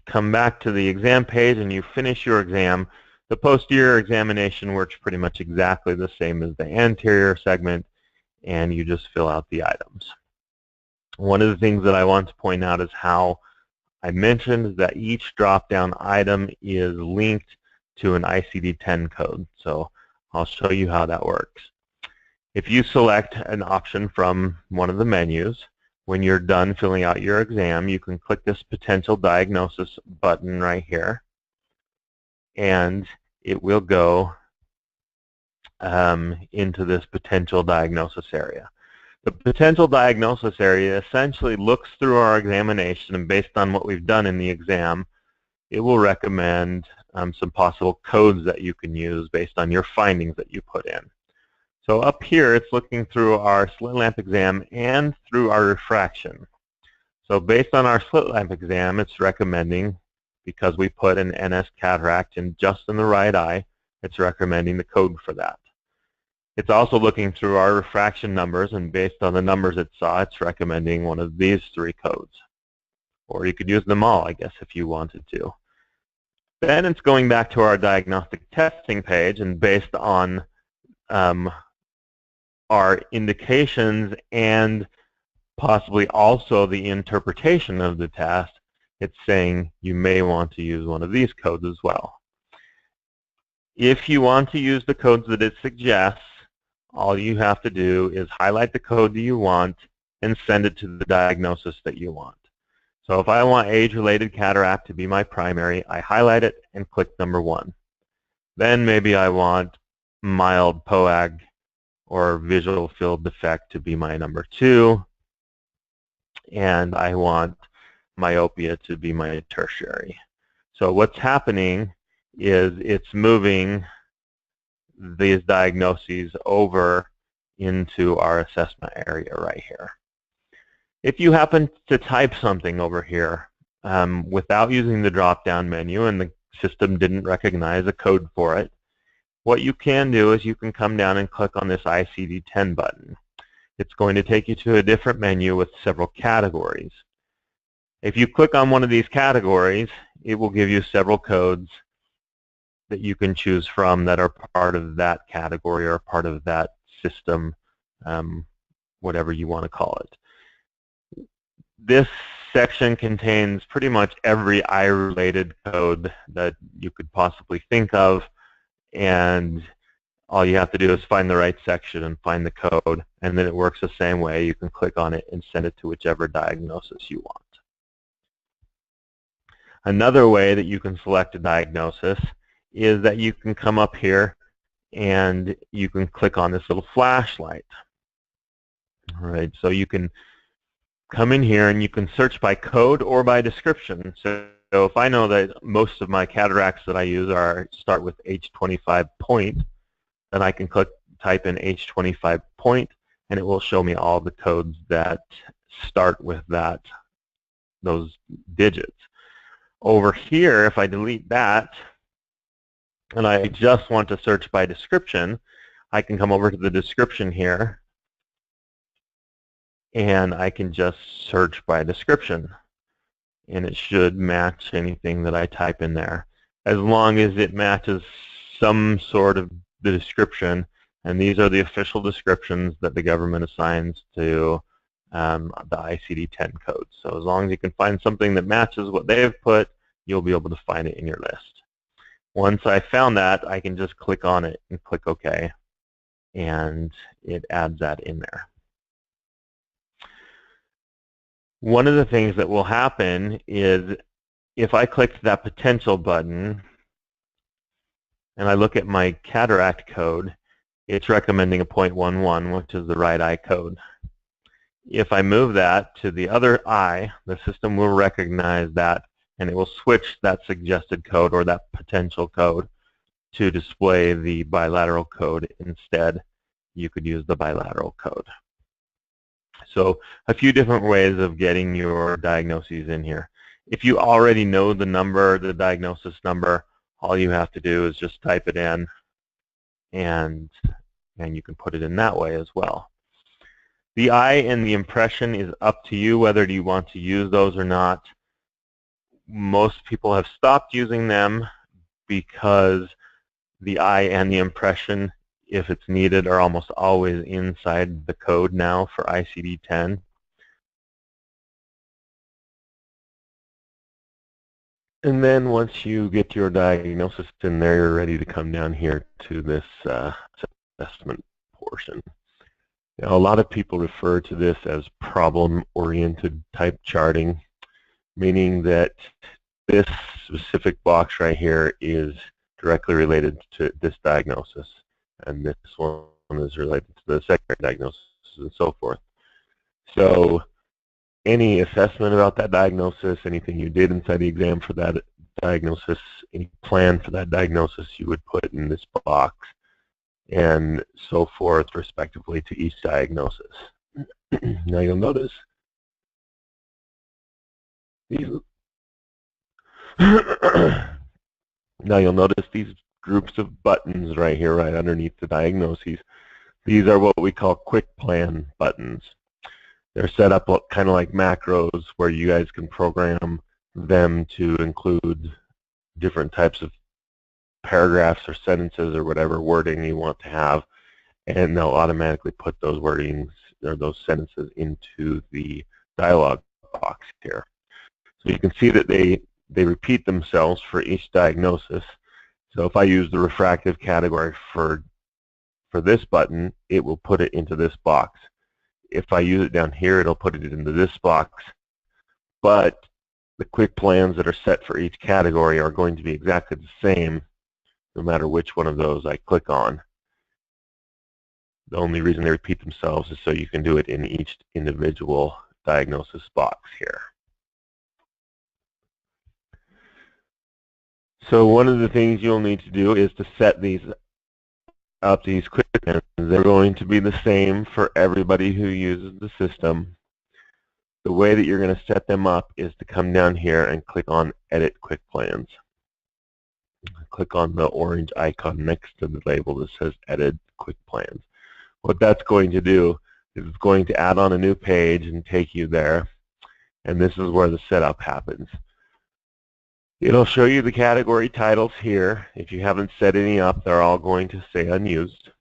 come back to the exam page and you finish your exam, the posterior examination works pretty much exactly the same as the anterior segment, and you just fill out the items. One of the things that I want to point out is how I mentioned that each drop-down item is linked to an ICD-10 code. So I'll show you how that works. If you select an option from one of the menus, when you're done filling out your exam, you can click this potential diagnosis button right here, and it will go into this potential diagnosis area. The potential diagnosis area essentially looks through our examination, and based on what we've done in the exam, it will recommend some possible codes that you can use based on your findings that you put in. So up here, it's looking through our slit lamp exam and through our refraction. So based on our slit lamp exam, it's recommending, because we put an NS cataract in just in the right eye, it's recommending the code for that. It's also looking through our refraction numbers, and based on the numbers it saw, it's recommending one of these 3 codes. Or you could use them all, I guess, if you wanted to. Then it's going back to our diagnostic testing page, and based on our indications and possibly also the interpretation of the test, it's saying you may want to use one of these codes as well. If you want to use the codes that it suggests, all you have to do is highlight the code that you want and send it to the diagnosis that you want. So if I want age-related cataract to be my primary, I highlight it and click number 1. Then maybe I want mild POAG or visual field defect to be my number 2, and I want myopia to be my tertiary. So what's happening is it's moving these diagnoses over into our assessment area right here. If you happen to type something over here without using the drop-down menu and the system didn't recognize a code for it, what you can do is you can come down and click on this ICD-10 button. It's going to take you to a different menu with several categories. If you click on one of these categories, it will give you several codes that you can choose from that are part of that category or part of that system, whatever you want to call it. This section contains pretty much every eye-related code that you could possibly think of, and all you have to do is find the right section and find the code, and then it works the same way. You can click on it and send it to whichever diagnosis you want. Another way that you can select a diagnosis is that you can come up here and you can click on this little flashlight. All right, so you can come in here and you can search by code or by description. So if I know that most of my cataracts that I use start with H25 point, then I can type in H25 point, and it will show me all the codes that start with those digits. Over here, if I delete that, and I just want to search by description, I can come over to the description here, and I can just search by description. And it should match anything that I type in there, as long as it matches some sort of the description. And these are the official descriptions that the government assigns to the ICD-10 code. So as long as you can find something that matches what they've put, you'll be able to find it in your list. Once I found that, I can just click on it and click OK, and it adds that in there. One of the things that will happen is if I click that potential button and I look at my cataract code, it's recommending a 0.11, which is the right eye code. If I move that to the other eye, the system will recognize that, and it will switch that suggested code or that potential code to display the bilateral code instead. You could use the bilateral code. So a few different ways of getting your diagnoses in here. If you already know the number, the diagnosis number, all you have to do is just type it in, and you can put it in that way as well. The eye and the impression is up to you whether you want to use those or not. Most people have stopped using them because the eye and the impression, if it's needed, are almost always inside the code now for ICD-10. And then once you get your diagnosis in there, you're ready to come down here to this assessment portion. Now, a lot of people refer to this as problem-oriented type charting, meaning that this specific box right here is directly related to this diagnosis, and this one is related to the secondary diagnosis, and so forth. So any assessment about that diagnosis, anything you did inside the exam for that diagnosis, any plan for that diagnosis, you would put in this box, and so forth, respectively, to each diagnosis. Now you'll notice these. Now you'll notice these groups of buttons right here, right underneath the diagnoses. These are what we call quick plan buttons. They're set up kind of like macros where you guys can program them to include different types of paragraphs or sentences or whatever wording you want to have, and they'll automatically put those wordings or those sentences into the dialog box here. So you can see that they repeat themselves for each diagnosis. So if I use the refractive category for this button, it will put it into this box. If I use it down here, it'll put it into this box. But the quick plans that are set for each category are going to be exactly the same no matter which one of those I click on. The only reason they repeat themselves is so you can do it in each individual diagnosis box here. So one of the things you'll need to do is to set these up, these quick plans. They're going to be the same for everybody who uses the system. The way that you're going to set them up is to come down here and click on Edit Quick Plans. Click on the orange icon next to the label that says Edit Quick Plans. What that's going to do is it's going to add on a new page and take you there, and this is where the setup happens. It'll show you the category titles here. If you haven't set any up, they're all going to say unused.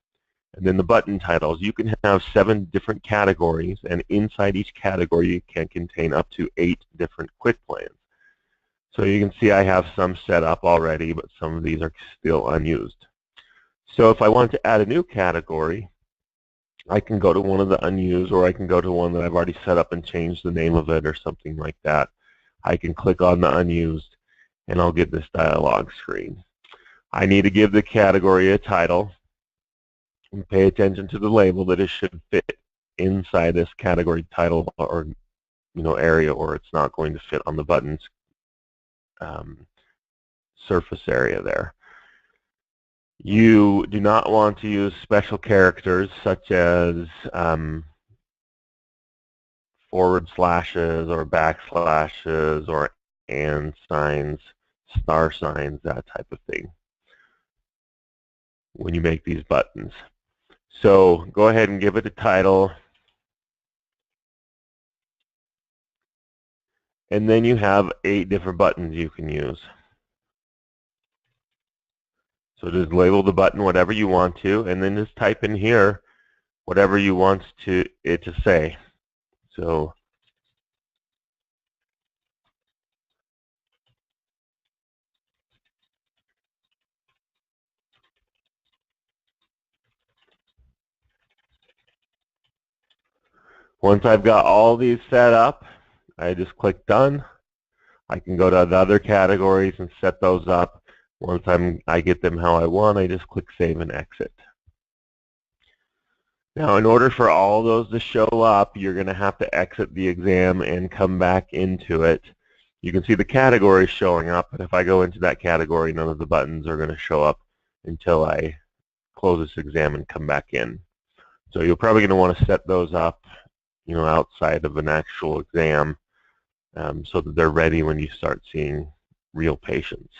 And then the button titles. You can have 7 different categories, and inside each category you can contain up to 8 different quick plans. So you can see I have some set up already, but some of these are still unused. So if I want to add a new category, I can go to one of the unused, or I can go to one that I've already set up and change the name of it or something like that. I can click on the unused, and I'll get this dialog screen. I need to give the category a title and pay attention to the label that it should fit inside this category title or area, or it's not going to fit on the button's surface area there. You do not want to use special characters such as forward slashes or backslashes or and signs, star signs, that type of thing when you make these buttons. So go ahead and give it a title, and then you have 8 different buttons you can use. So just label the button whatever you want to, and then just type in here whatever you want it to say. So once I've got all these set up, I just click done. I can go to the other categories and set those up. Once I get them how I want, I just click save and exit. Now, in order for all those to show up, you're going to have to exit the exam and come back into it. You can see the categories showing up, but if I go into that category, none of the buttons are going to show up until I close this exam and come back in. So you're probably going to want to set those up, outside of an actual exam, so that they're ready when you start seeing real patients.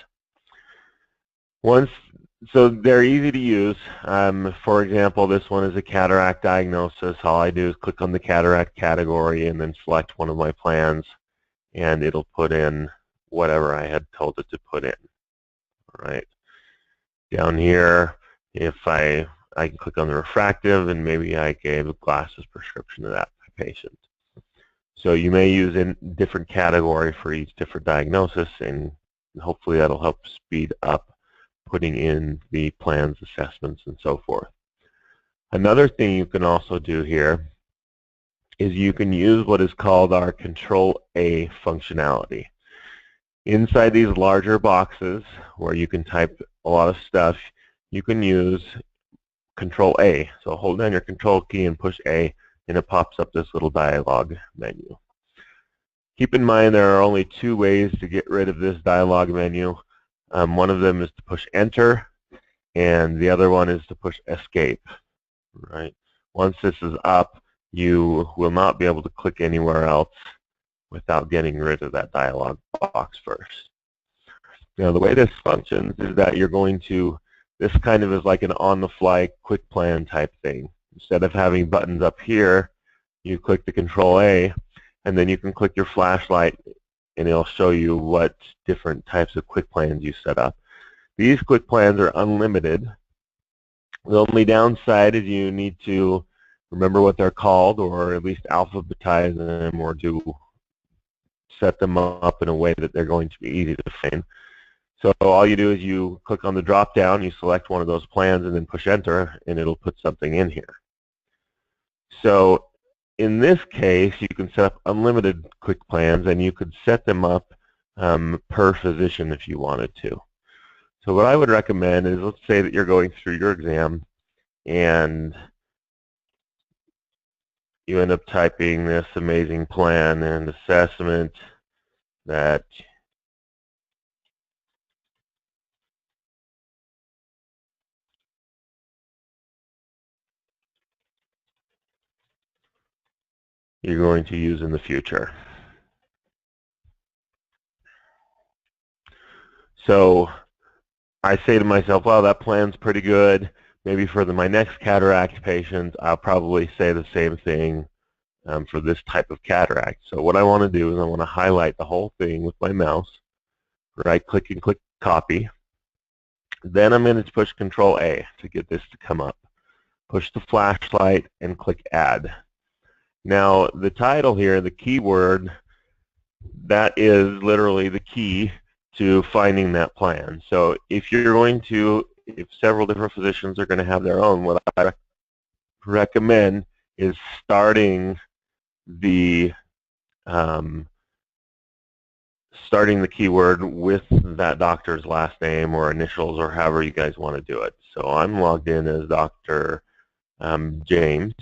So they're easy to use. For example, this one is a cataract diagnosis. All I do is click on the cataract category and then select one of my plans, and it'll put in whatever I had told it to put in. All right. Down here, if I can click on the refractive, and maybe I gave a glasses prescription to that patient. So you may use a different category for each different diagnosis, and hopefully that'll help speed up putting in the plans, assessments, and so forth. Another thing you can also do here is you can use what is called our Control-A functionality. Inside these larger boxes where you can type a lot of stuff, you can use Control-A. So hold down your Control key and push A, and it pops up this little dialog menu. Keep in mind there are only two ways to get rid of this dialog menu. One of them is to push Enter, and the other one is to push Escape. Right? Once this is up, you will not be able to click anywhere else without getting rid of that dialog box first. Now, the way this functions is that you're going to, this kind of is like an on-the-fly quick plan type thing. Instead of having buttons up here, you click the Control-A, and then you can click your flashlight, and it'll show you what different types of quick plans you set up. These quick plans are unlimited. The only downside is you need to remember what they're called, or at least alphabetize them, or set them up in a way that they're going to be easy to find. So all you do is you click on the drop down, you select one of those plans, and then push Enter, and it'll put something in here. So in this case, you can set up unlimited quick plans, and you could set them up per physician if you wanted to. So what I would recommend is, let's say that you're going through your exam, and you end up typing this amazing plan and assessment that you're going to use in the future. So I say to myself, well, that plan's pretty good. Maybe for my next cataract patient, I'll probably say the same thing for this type of cataract. So what I want to do is I want to highlight the whole thing with my mouse, right-click and click Copy. Then I'm going to push Control-A to get this to come up. Push the flashlight and click Add. Now, the title here, the keyword, that is literally the key to finding that plan. So if you're going to, if several different physicians are going to have their own, what I recommend is starting the keyword with that doctor's last name or initials or however you guys want to do it. So I'm logged in as Dr. James.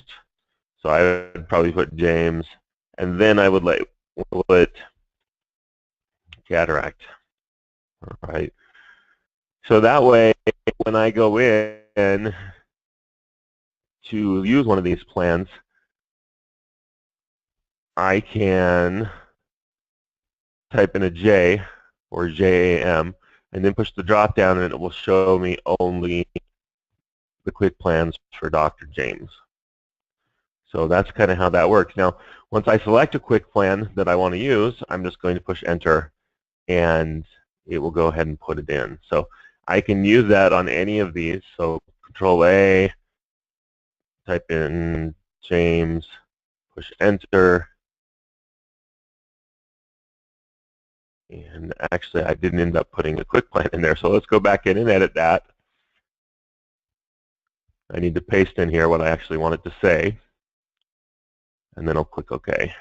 So I would probably put James, and then I would put cataract. All right. So that way, when I go in to use one of these plans, I can type in a J or JAM, and then push the drop down, and it will show me only the quick plans for Dr. James. So that's kind of how that works. Now, once I select a quick plan that I want to use, I'm just going to push Enter, and it will go ahead and put it in. So I can use that on any of these. So Control-A, type in James, push Enter, And actually, I didn't end up putting a quick plan in there, so let's go back in and edit that. I need to paste in here what I actually wanted to say, and then I'll click OK.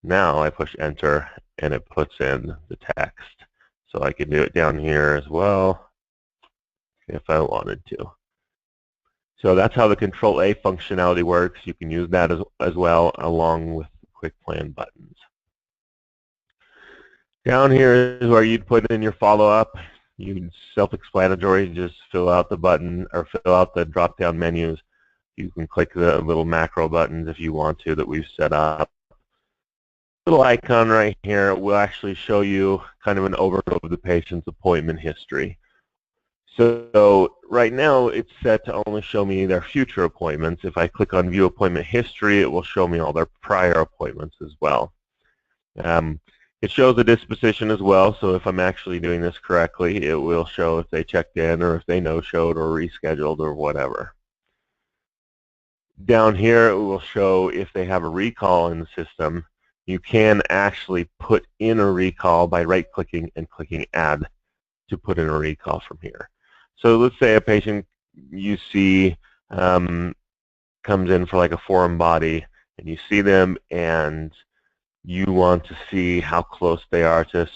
Now I push enter, and it puts in the text. So I can do it down here as well if I wanted to. So that's how the Control A functionality works. You can use that as well along with quick plan buttons. Down here is where you'd put in your follow-up. You self-explanatory, just fill out the button or fill out the drop-down menus. You can click the little macro buttons if you want to that we've set up. Little icon right here will actually show you kind of an overview of the patient's appointment history. So right now it's set to only show me their future appointments. If I click on View Appointment History, it will show me all their prior appointments as well. It shows the disposition as well, so if I'm actually doing this correctly, it will show if they checked in or if they no-showed or rescheduled or whatever. Down here, it will show if they have a recall in the system. You can actually put in a recall by right-clicking and clicking Add to put in a recall from here. So let's say a patient you see comes in for like a foreign body, and you see them and you want to see how close they are to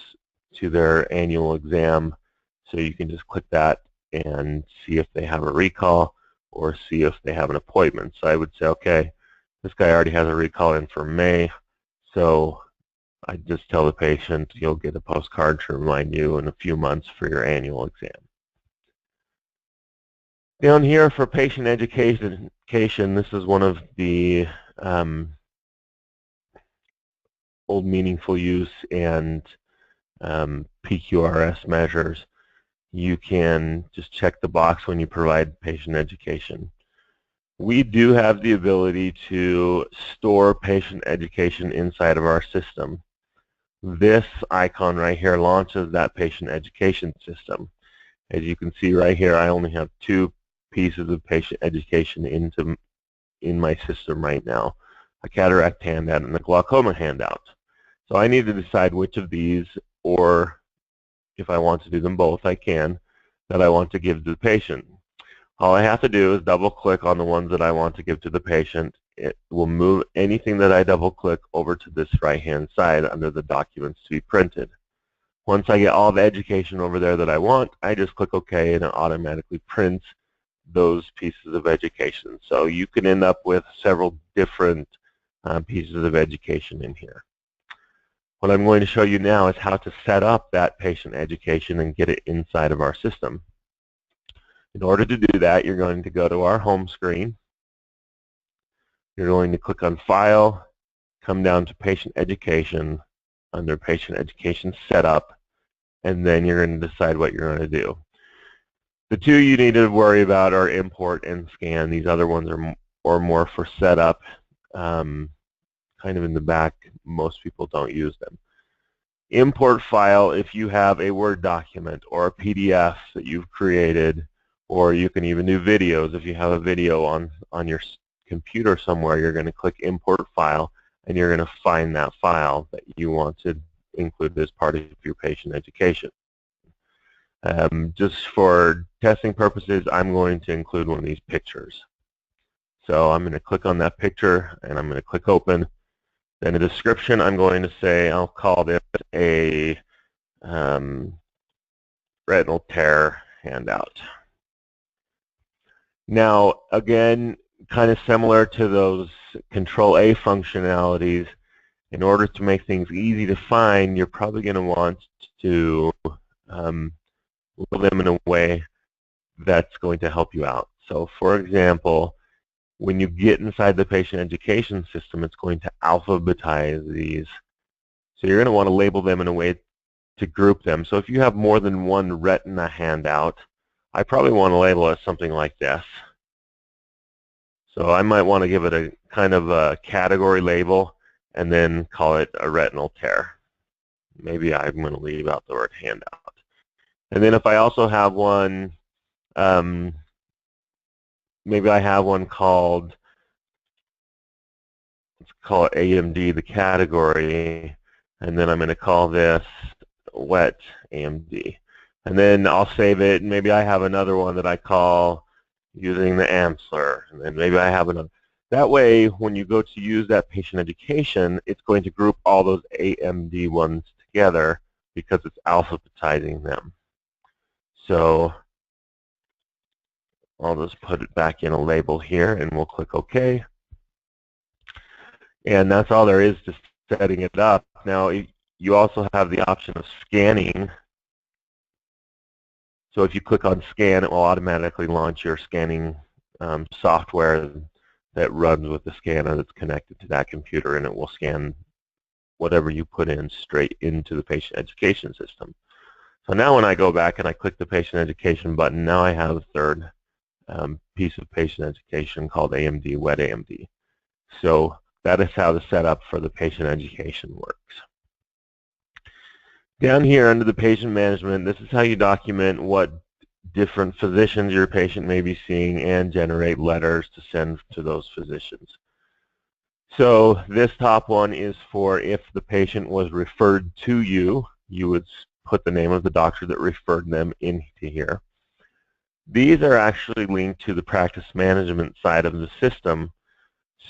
their annual exam. So you can just click that and see if they have a recall or see if they have an appointment. So I would say, okay, this guy already has a recall in for May, so I just tell the patient you'll get a postcard to remind you in a few months for your annual exam. Down here for patient education, this is one of the old meaningful use and PQRS measures. You can just check the box when you provide patient education. We do have the ability to store patient education inside of our system. This icon right here launches that patient education system. As you can see right here, I only have 2 pieces of patient education in my system right now, a cataract handout and a glaucoma handout. So I need to decide which of these, or if I want to do them both, I can, that I want to give to the patient. All I have to do is double click on the ones that I want to give to the patient. It will move anything that I double click over to this right hand side under the documents to be printed. Once I get all the education over there that I want, I just click OK and it automatically prints those pieces of education. So you can end up with several different pieces of education in here. What I'm going to show you now is how to set up that patient education and get it inside of our system. In order to do that, you're going to go to our home screen. You're going to click on File, come down to Patient Education, under Patient Education Setup, and then you're going to decide what you're going to do. The 2 you need to worry about are import and scan. These other ones are more for setup, kind of in the back. Most people don't use them. Import file, if you have a Word document or a PDF that you've created, or you can even do videos. If you have a video on your computer somewhere, you're going to click Import File, and you're going to find that file that you want to include as part of your patient education. Just for testing purposes, I'm going to include one of these pictures. So I'm going to click on that picture, and I'm going to click Open. Then a description, I'm going to say, I'll call this a retinal tear handout. Now, again, kind of similar to those Control A functionalities, in order to make things easy to find, you're probably going to want to label them in a way that's going to help you out. So, for example, when you get inside the patient education system, it's going to alphabetize these. So you're going to want to label them in a way to group them. So if you have more than one retina handout, I probably want to label it something like this. So I might want to give it a kind of a category label and then call it a retinal tear. Maybe I'm going to leave out the word handout. And then if I also have one, maybe I have one called, let's call it AMD, the category, and then I'm going to call this wet AMD. And then I'll save it. Maybe I have another one that I call using the AMSLR, and then maybe I have another. That way, when you go to use that patient education, it's going to group all those AMD ones together because it's alphabetizing them. So I'll just put it back in a label here, and we'll click OK. And that's all there is to setting it up. Now, you also have the option of scanning. So if you click on scan, it will automatically launch your scanning software that runs with the scanner that's connected to that computer, and it will scan whatever you put in straight into the patient education system. So now when I go back and I click the patient education button, now I have a third piece of patient education called AMD, wet AMD. So that is how the setup for the patient education works. Down here under the patient management, this is how you document what different physicians your patient may be seeing and generate letters to send to those physicians. So this top one is for if the patient was referred to you, you would put the name of the doctor that referred them into here. These are actually linked to the practice management side of the system.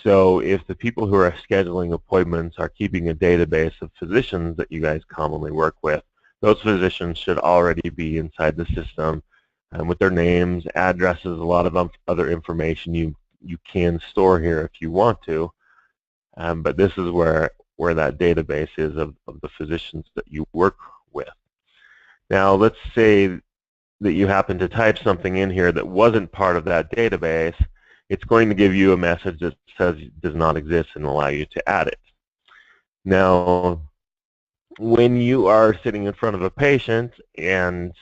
So if the people who are scheduling appointments are keeping a database of physicians that you guys commonly work with, those physicians should already be inside the system with their names, addresses, a lot of other information you can store here if you want to. But this is where that database is of the physicians that you work with. Now let's say that you happen to type something in here that wasn't part of that database. It's going to give you a message that says it does not exist and allow you to add it. Now, when you are sitting in front of a patient and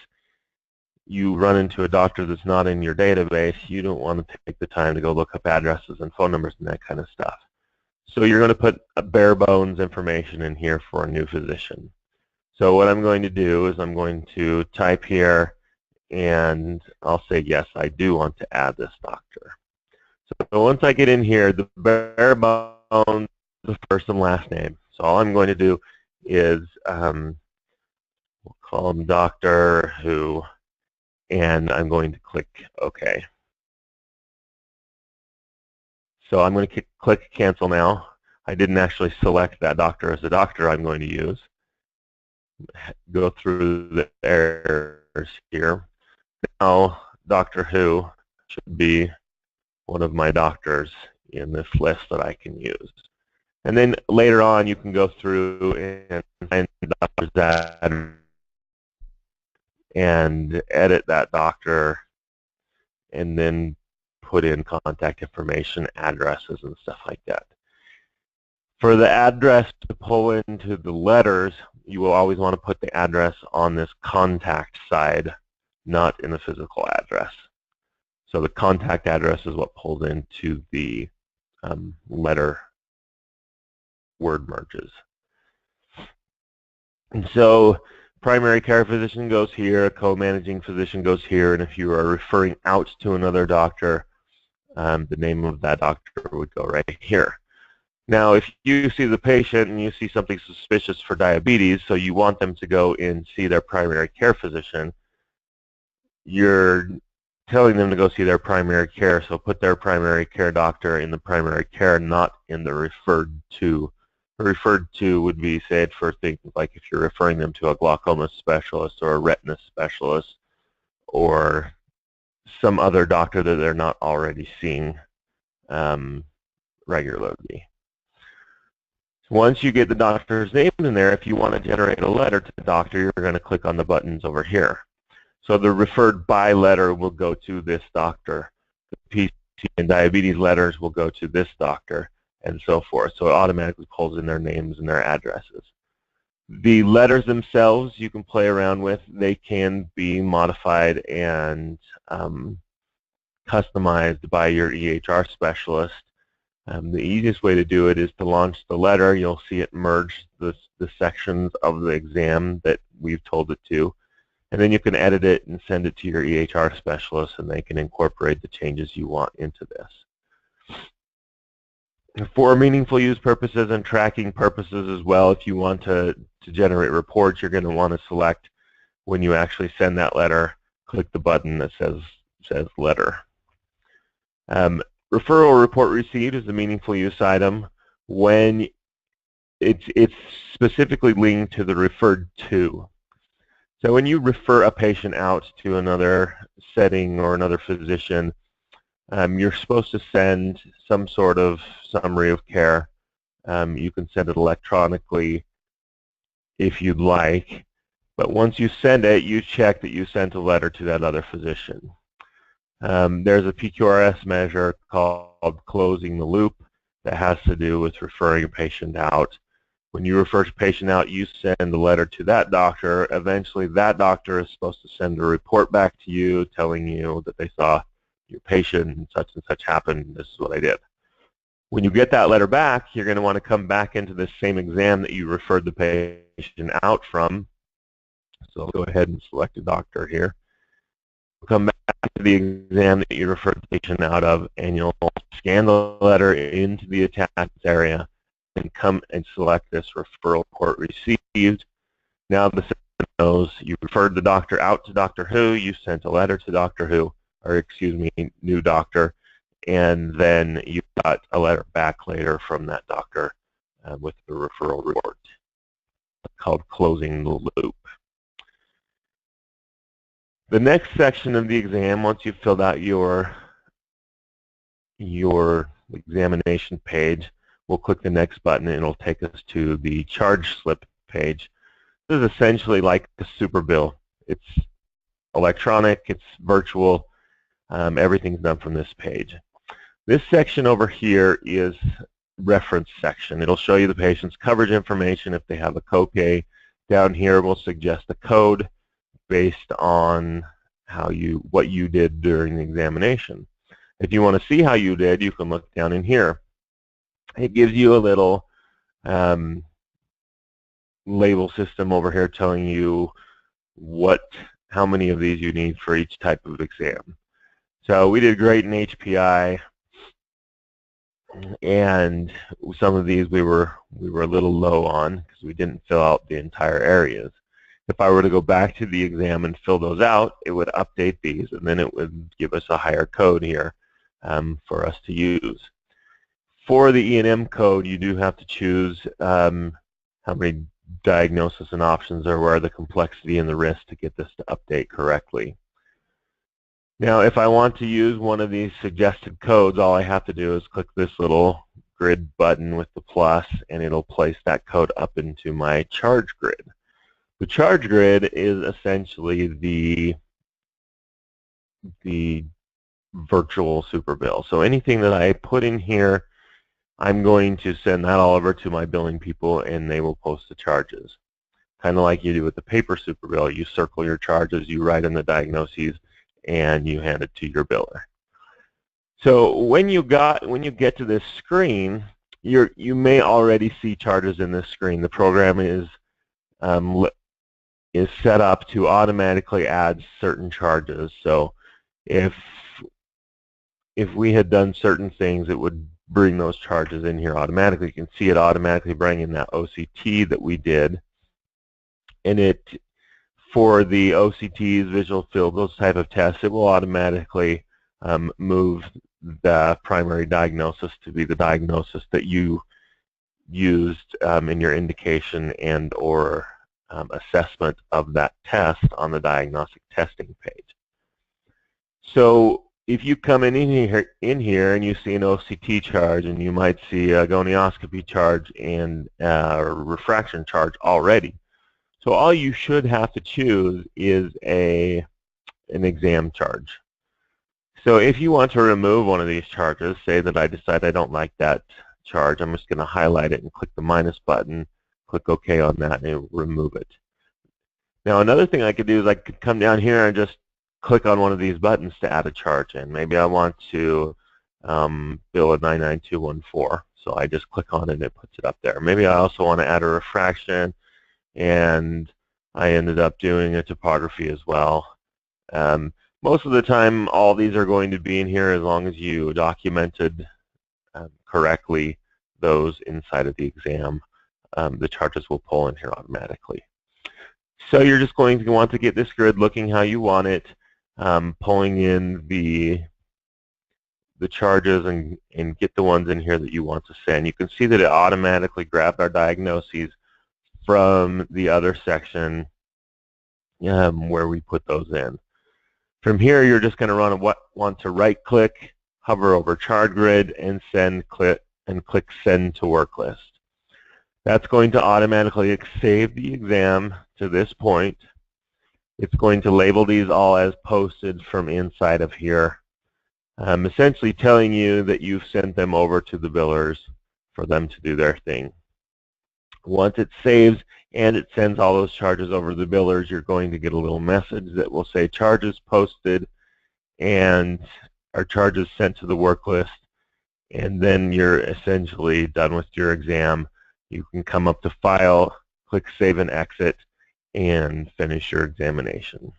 you run into a doctor that's not in your database, you don't want to take the time to go look up addresses and phone numbers and that kind of stuff. So you're going to put a bare bones information in here for a new physician. So what I'm going to do is I'm going to type here, and I'll say, yes, I do want to add this doctor. So once I get in here, the bare bones, the first and last name. So all I'm going to do is we'll call him Dr. Who, and I'm going to click OK. So I'm going to click Cancel now. I didn't actually select that doctor as the doctor I'm going to use. Go through the errors here. Now, Dr. Who should be one of my doctors in this list that I can use. And then later on, you can go through and find the doctor's ad and edit that doctor and then put in contact information, addresses, and stuff like that. For the address to pull into the letters, you will always want to put the address on this contact side, not in the physical address. So the contact address is what pulls into the letter word merges. And so primary care physician goes here, co-managing physician goes here, and if you are referring out to another doctor, the name of that doctor would go right here. Now, if you see the patient and you see something suspicious for diabetes, so you want them to go and see their primary care physician, you're telling them to go see their primary care, so put their primary care doctor in the primary care, not in the referred to. The referred to would be said for things like if you're referring them to a glaucoma specialist or a retina specialist or some other doctor that they're not already seeing regularly. Once you get the doctor's name in there, if you want to generate a letter to the doctor, you're going to click on the buttons over here. So the referred by letter will go to this doctor. The PC and diabetes letters will go to this doctor, and so forth. So it automatically pulls in their names and their addresses. The letters themselves you can play around with. They can be modified and customized by your EHR specialist. The easiest way to do it is to launch the letter. You'll see it merge the sections of the exam that we've told it to. And then you can edit it and send it to your EHR specialist, and they can incorporate the changes you want into this. For meaningful use purposes and tracking purposes as well, if you want to generate reports, you're going to want to select, when you actually send that letter, click the button that says letter. Referral report received is a meaningful use item when it's specifically linked to the referred to. So when you refer a patient out to another setting or another physician, you're supposed to send some sort of summary of care. You can send it electronically if you'd like, but once you send it, you check that you sent a letter to that other physician. There's a PQRS measure called closing the loop that has to do with referring a patient out. When you refer a patient out, you send a letter to that doctor. Eventually, that doctor is supposed to send a report back to you telling you that they saw your patient and such happened. This is what I did. When you get that letter back, you're going to want to come back into the same exam that you referred the patient out from. So I'll go ahead and select a doctor here. Come back to the exam that you referred the patient out of, and you'll scan the letter into the attachments area and come and select this referral report received. Now the system knows you referred the doctor out to Dr. Who, you sent a letter to Dr. Who, or excuse me, new doctor, and then you got a letter back later from that doctor with the referral report. It's called closing the loop. The next section of the exam, once you've filled out your examination page, we'll click the next button and it'll take us to the charge slip page. This is essentially like a super bill. It's electronic, it's virtual, everything's done from this page. This section over here is reference section. It'll show you the patient's coverage information if they have a copay. Down here we'll suggest a code based on what you did during the examination. If you want to see how you did, you can look down in here. It gives you a little label system over here telling you how many of these you need for each type of exam. So we did great in HPI, and some of these we were a little low on because we didn't fill out the entire areas. If I were to go back to the exam and fill those out, it would update these, and then it would give us a higher code here for us to use. For the E&M code, you do have to choose how many diagnosis and options there were, the complexity and the risk to get this to update correctly. Now, if I want to use one of these suggested codes, all I have to do is click this little grid button with the plus, and it'll place that code up into my charge grid. The charge grid is essentially the virtual super bill. So anything that I put in here, I'm going to send that all over to my billing people, and they will post the charges. Kind of like you do with the paper super bill. You circle your charges, you write in the diagnoses, and you hand it to your biller. So when you get to this screen, you may already see charges in this screen. The program is set up to automatically add certain charges. So if we had done certain things, it would bring those charges in here automatically. You can see it automatically bringing that OCT that we did, and for the OCTs, visual field, those type of tests, it will automatically move the primary diagnosis to be the diagnosis that you used in your indication and or assessment of that test on the diagnostic testing page. So if you come in here and you see an OCT charge, and you might see a gonioscopy charge and a refraction charge already. So all you should have to choose is an exam charge. So if you want to remove one of these charges, say that I decide I don't like that charge, I'm just going to highlight it and click the minus button, click OK on that, and it'll remove it. Now another thing I could do is I could come down here and just click on one of these buttons to add a charge in. Maybe I want to bill a 99214, so I just click on it and it puts it up there. Maybe I also want to add a refraction, and I ended up doing a topography as well. Most of the time, all these are going to be in here as long as you documented correctly those inside of the exam, the charges will pull in here automatically. So you're just going to want to get this grid looking how you want it, pulling in the charges and get the ones in here that you want to send. You can see that it automatically grabbed our diagnoses from the other section where we put those in. From here, you're just going to want to right-click, hover over chart grid, and click Send to Work List. That's going to automatically save the exam to this point. It's going to label these all as posted from inside of here, essentially telling you that you've sent them over to the billers for them to do their thing. Once it saves and it sends all those charges over to the billers, you're going to get a little message that will say charges posted and our charges sent to the work list, and then you're essentially done with your exam. You can come up to File, click Save and Exit, and finish your examination.